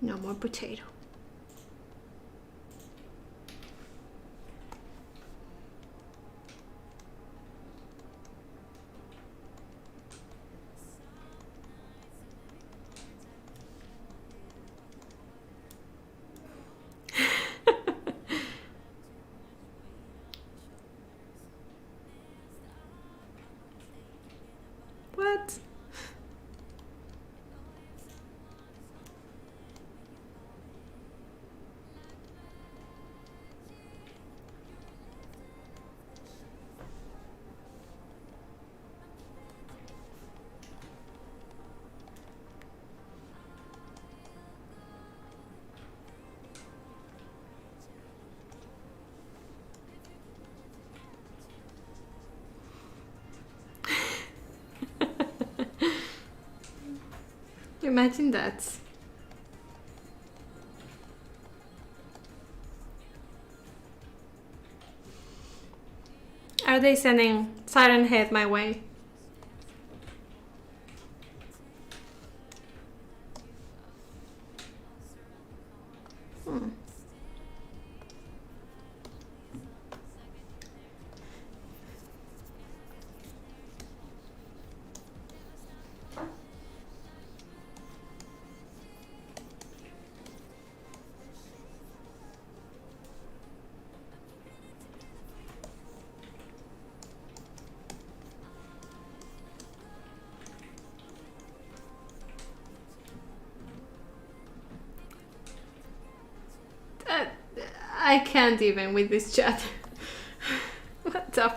No more potato. What? Imagine that. Are they sending Siren Head my way? Hmm. I can't even with this chat. What the?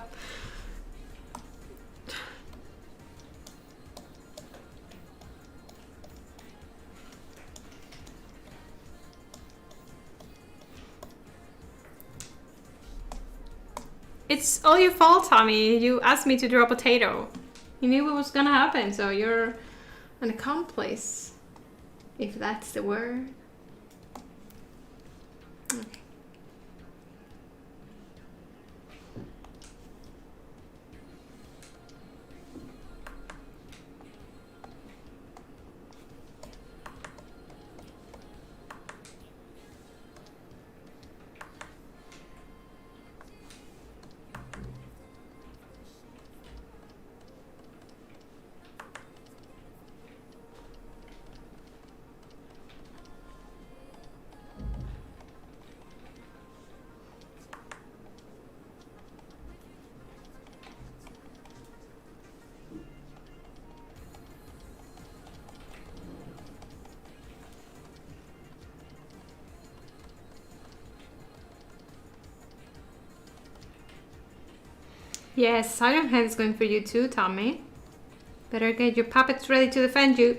It's all your fault, Tommy. You asked me to draw a potato. You knew what was gonna happen, so you're an accomplice. If that's the word. Okay. Yes, Silent Head is going for you too, Tommy. Better get your puppets ready to defend you.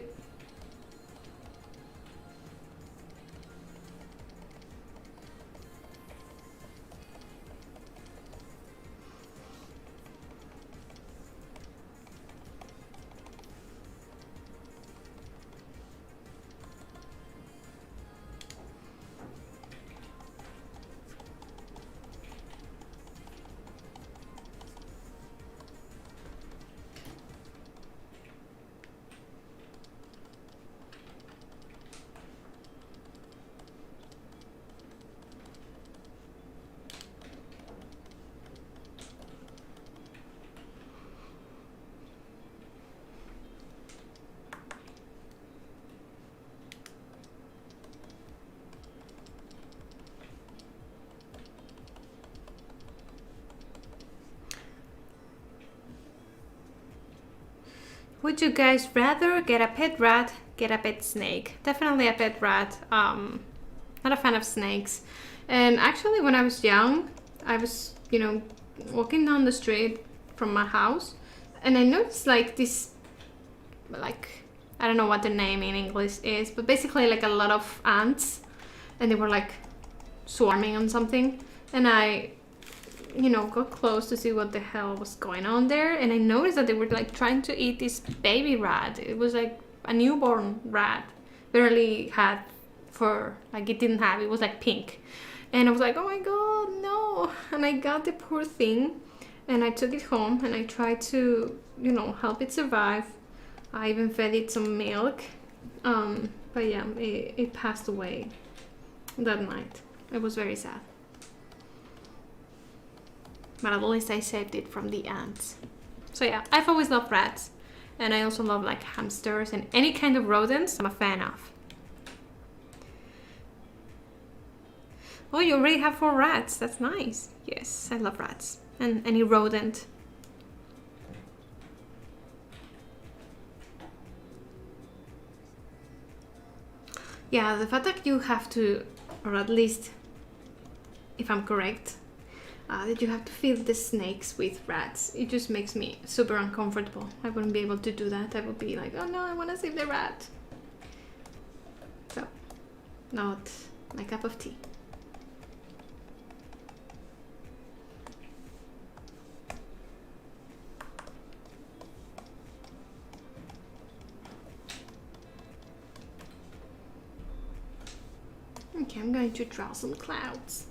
Would you guys rather get a pet rat, get a pet snake? Definitely a pet rat. Not a fan of snakes. And actually, when I was young, I was, walking down the street from my house, and I noticed like this, like, I don't know what the name in English is, but basically like a lot of ants, and they were like swarming on something, and I got close to see what the hell was going on there, and I noticed that they were like trying to eat this baby rat. It was like a newborn rat, barely had fur, like it was like pink, and I was like, oh my god, no. And I got the poor thing, and I took it home, and I tried to help it survive. I even fed it some milk, but yeah, it passed away that night. It was very sad. But at least I saved it from the ants. So yeah, I've always loved rats. And I also love like hamsters and any kind of rodents I'm a fan of. Oh, you already have 4 rats. That's nice. Yes, I love rats. And any rodent. Yeah, the fact that you have to, or at least, if I'm correct, that you have to feed the snakes with rats. It just makes me super uncomfortable. I wouldn't be able to do that. I would be like, oh no, I want to save the rat. So, not my cup of tea. Okay, I'm going to draw some clouds.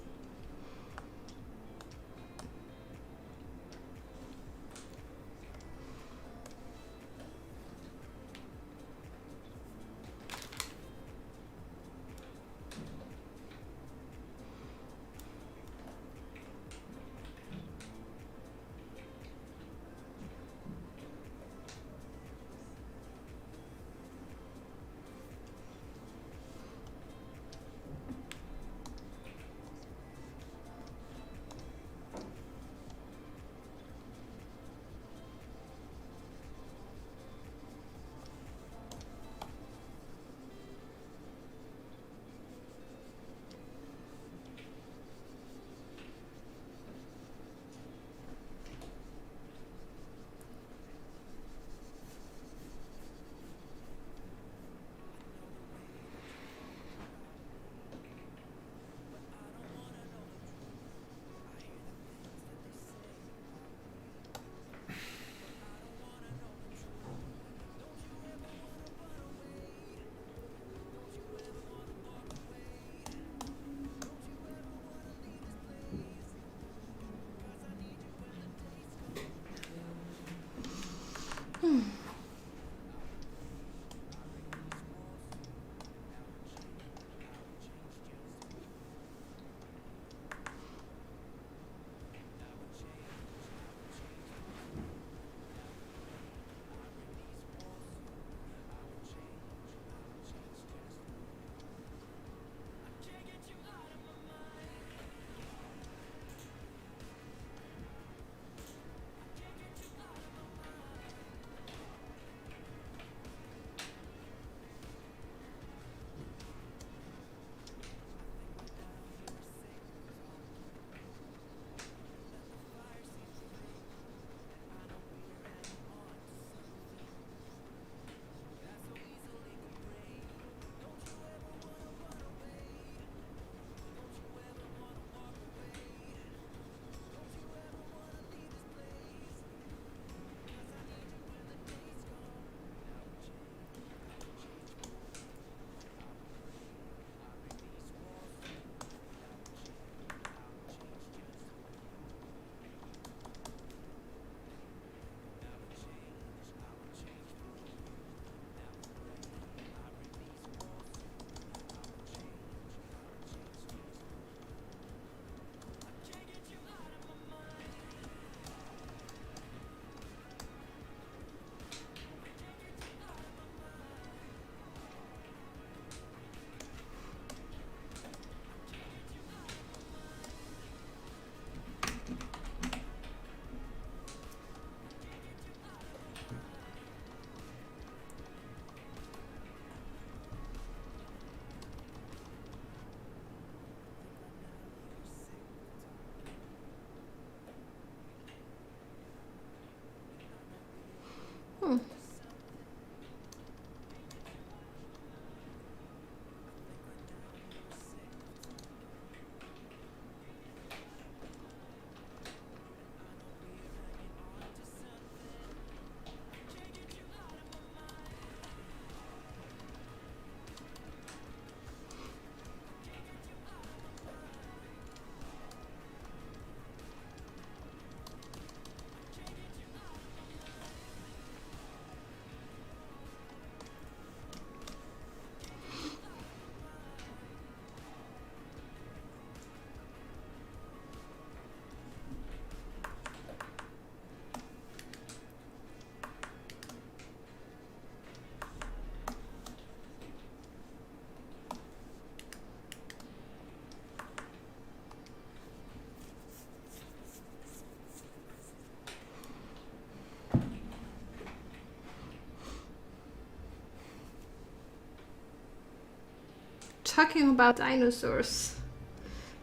talking about dinosaurs.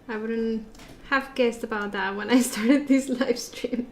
I wouldn't have guessed about that when I started this live stream.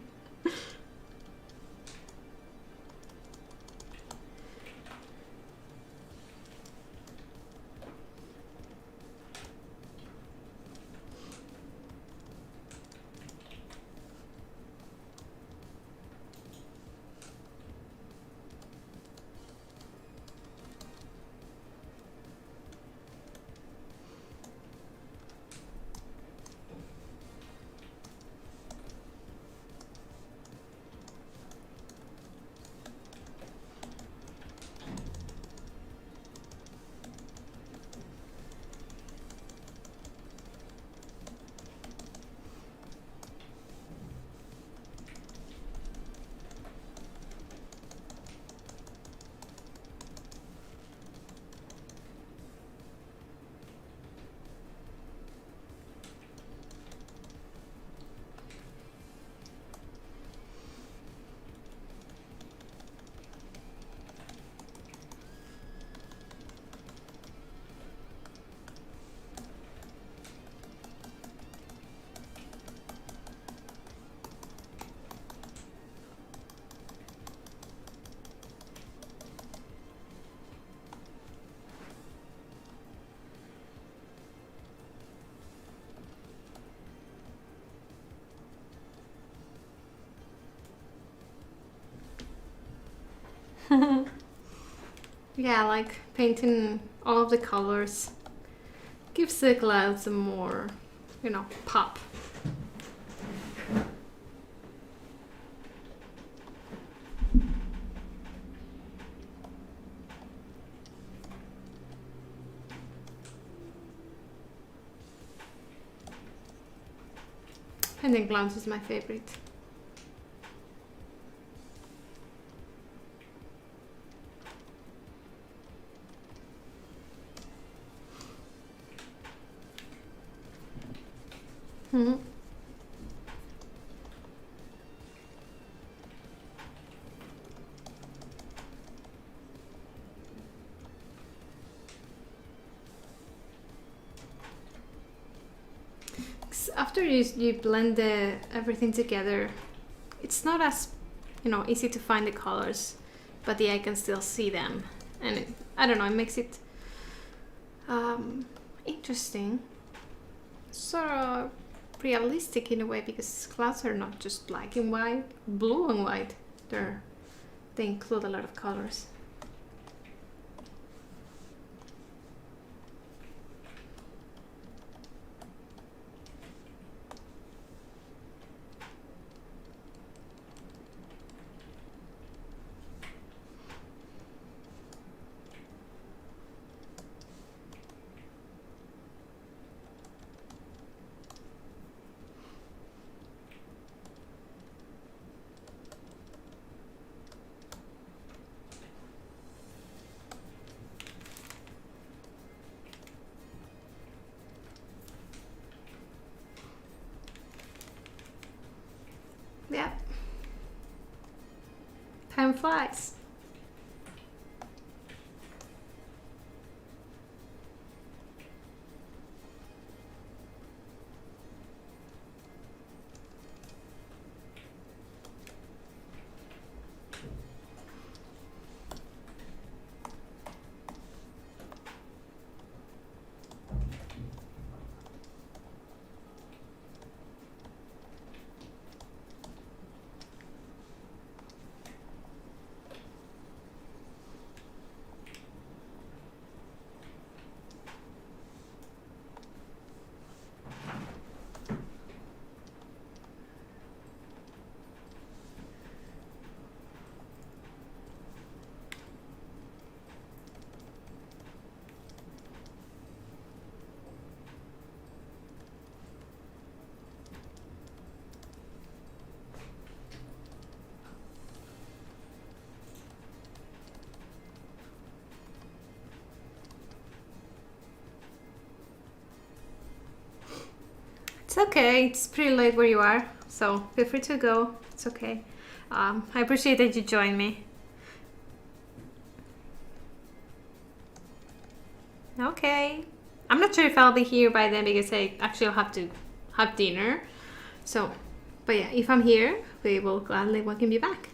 Yeah, like painting all of the colors gives the clouds a more, you know, pop. Painting clouds is my favorite. Mm-hmm. After you blend everything together, it's not as, you know, easy to find the colors, but I can still see them, and I don't know, it makes it interesting, sort of realistic in a way, because clouds are not just black and white, blue and white. They include a lot of colors. Yeah. Time flies. It's okay, it's pretty late where you are, so feel free to go. It's okay. I appreciate that you joined me. Okay, I'm not sure if I'll be here by then because I actually have to have dinner. So, but yeah, if I'm here, we will gladly welcome you back.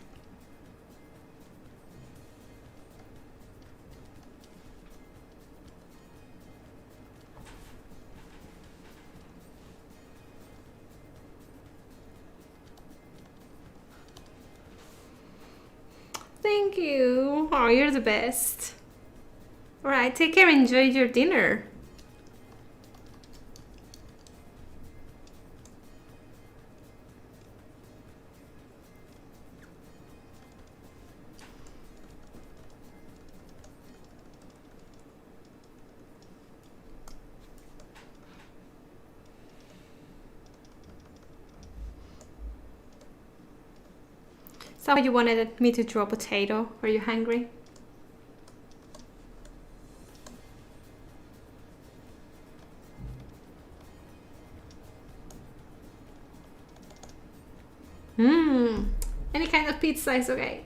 Thank you. Oh, you're the best. Alright, take care. Enjoy your dinner. So you wanted me to draw a potato? Are you hungry? Any kind of pizza is okay.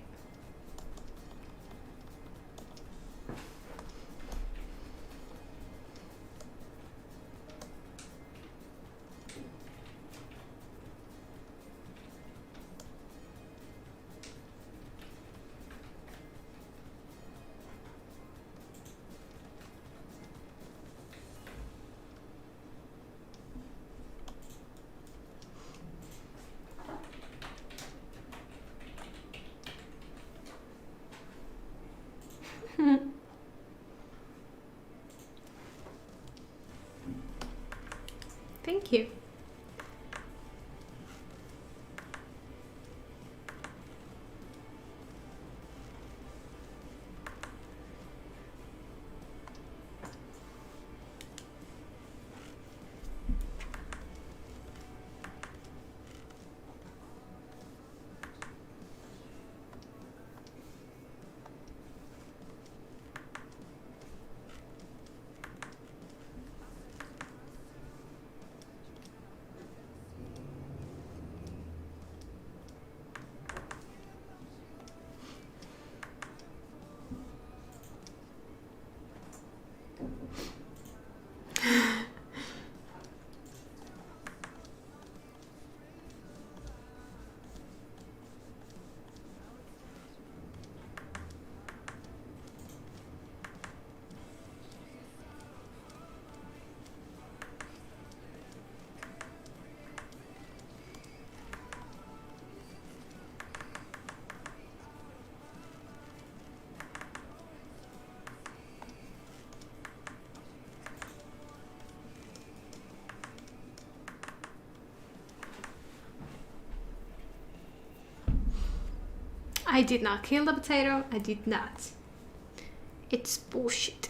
Thank you. I did not kill the potato. I did not. It's bullshit.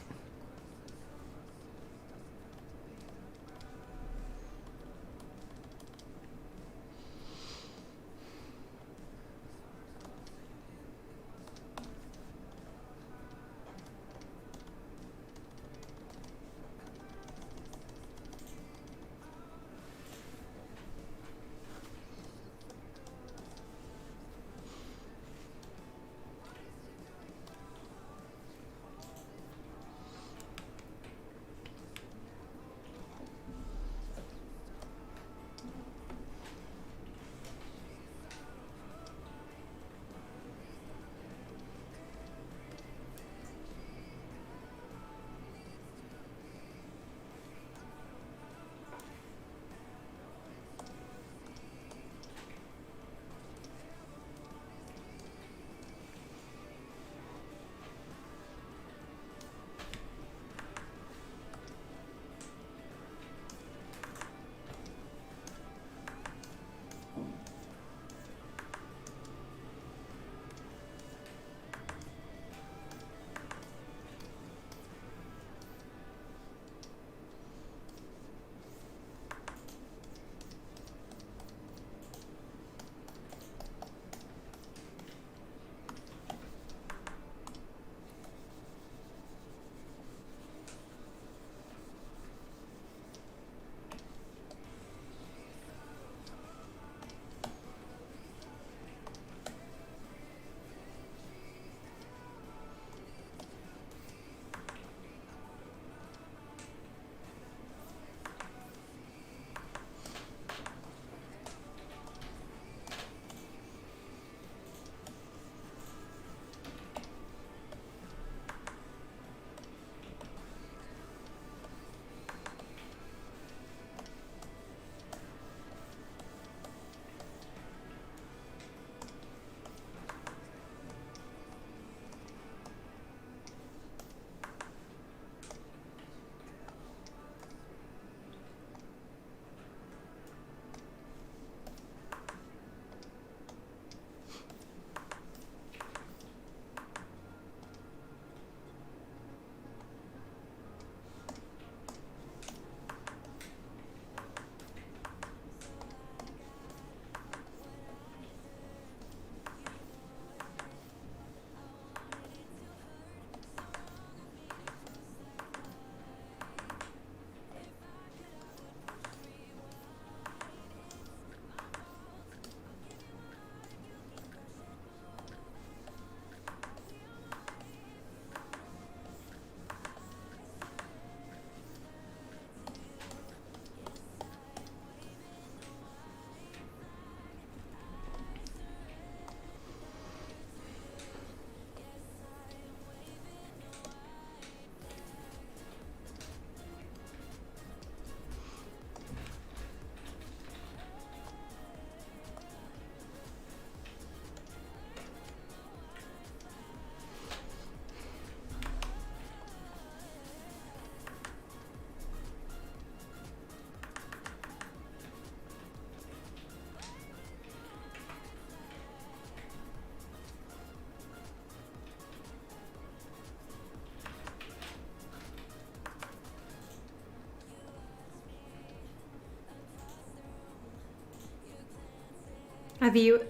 A view,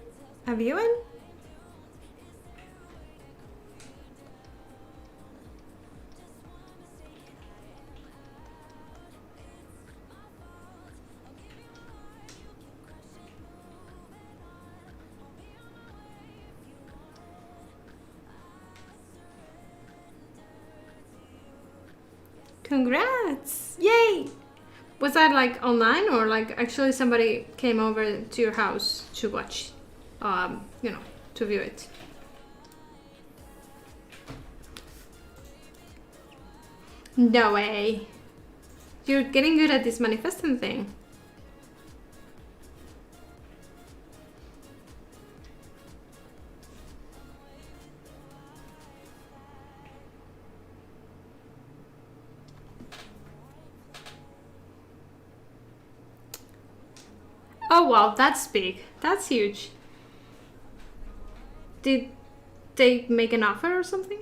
a viewing? Congrats! Yay! Was that like online or like actually somebody came over to your house to watch, you know, to view it? No way. You're getting good at this manifesting thing. Oh wow, that's big. That's huge. Did they make an offer or something?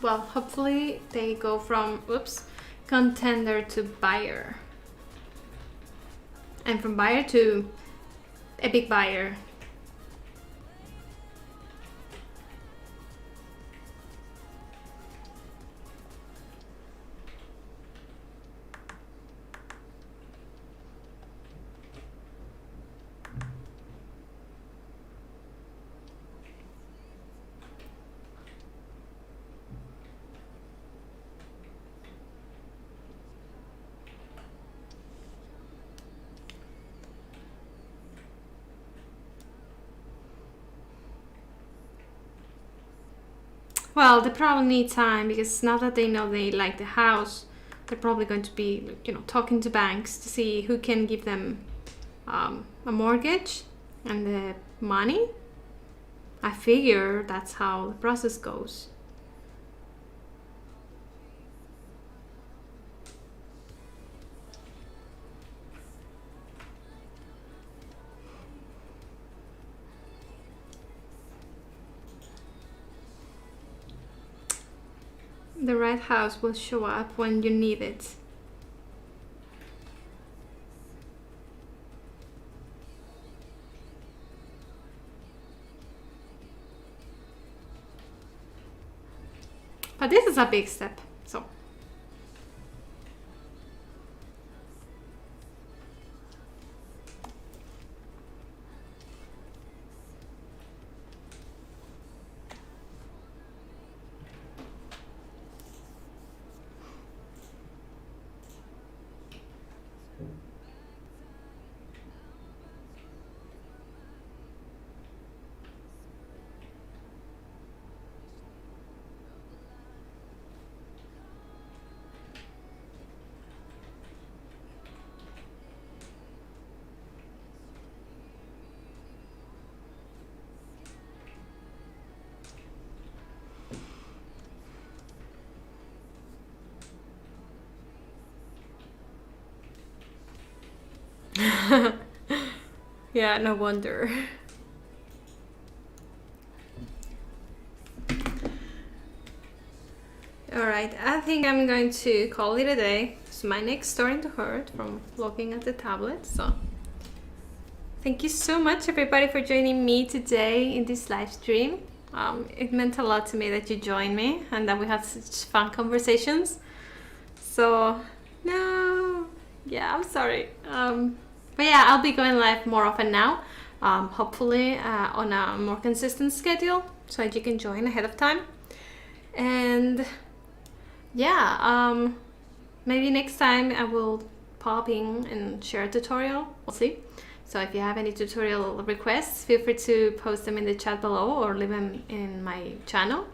Well, hopefully they go from, oops, contender to buyer. And from buyer to a big buyer. Well, they probably need time because now that they know they like the house, they're probably going to be, you know, talking to banks to see who can give them a mortgage and the money. I figure that's how the process goes. The right house will show up when you need it. But this is a big step, so. Yeah, no wonder. Alright, I think I'm going to call it a day. So my neck's starting to hurt from looking at the tablet. So thank you so much everybody for joining me today in this live stream. It meant a lot to me that you joined me and that we had such fun conversations. So no, yeah, I'm sorry. But yeah, I'll be going live more often now. Hopefully on a more consistent schedule so that you can join ahead of time. And yeah, maybe next time I will pop in and share a tutorial. We'll see. So if you have any tutorial requests, feel free to post them in the chat below or leave them in my channel.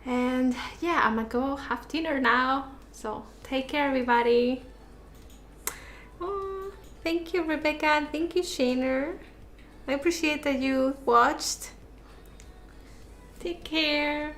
And yeah, I'm gonna go have dinner now. So take care, everybody. Oh, thank you, Rebecca, and thank you, Shaner. I appreciate that you watched. Take care.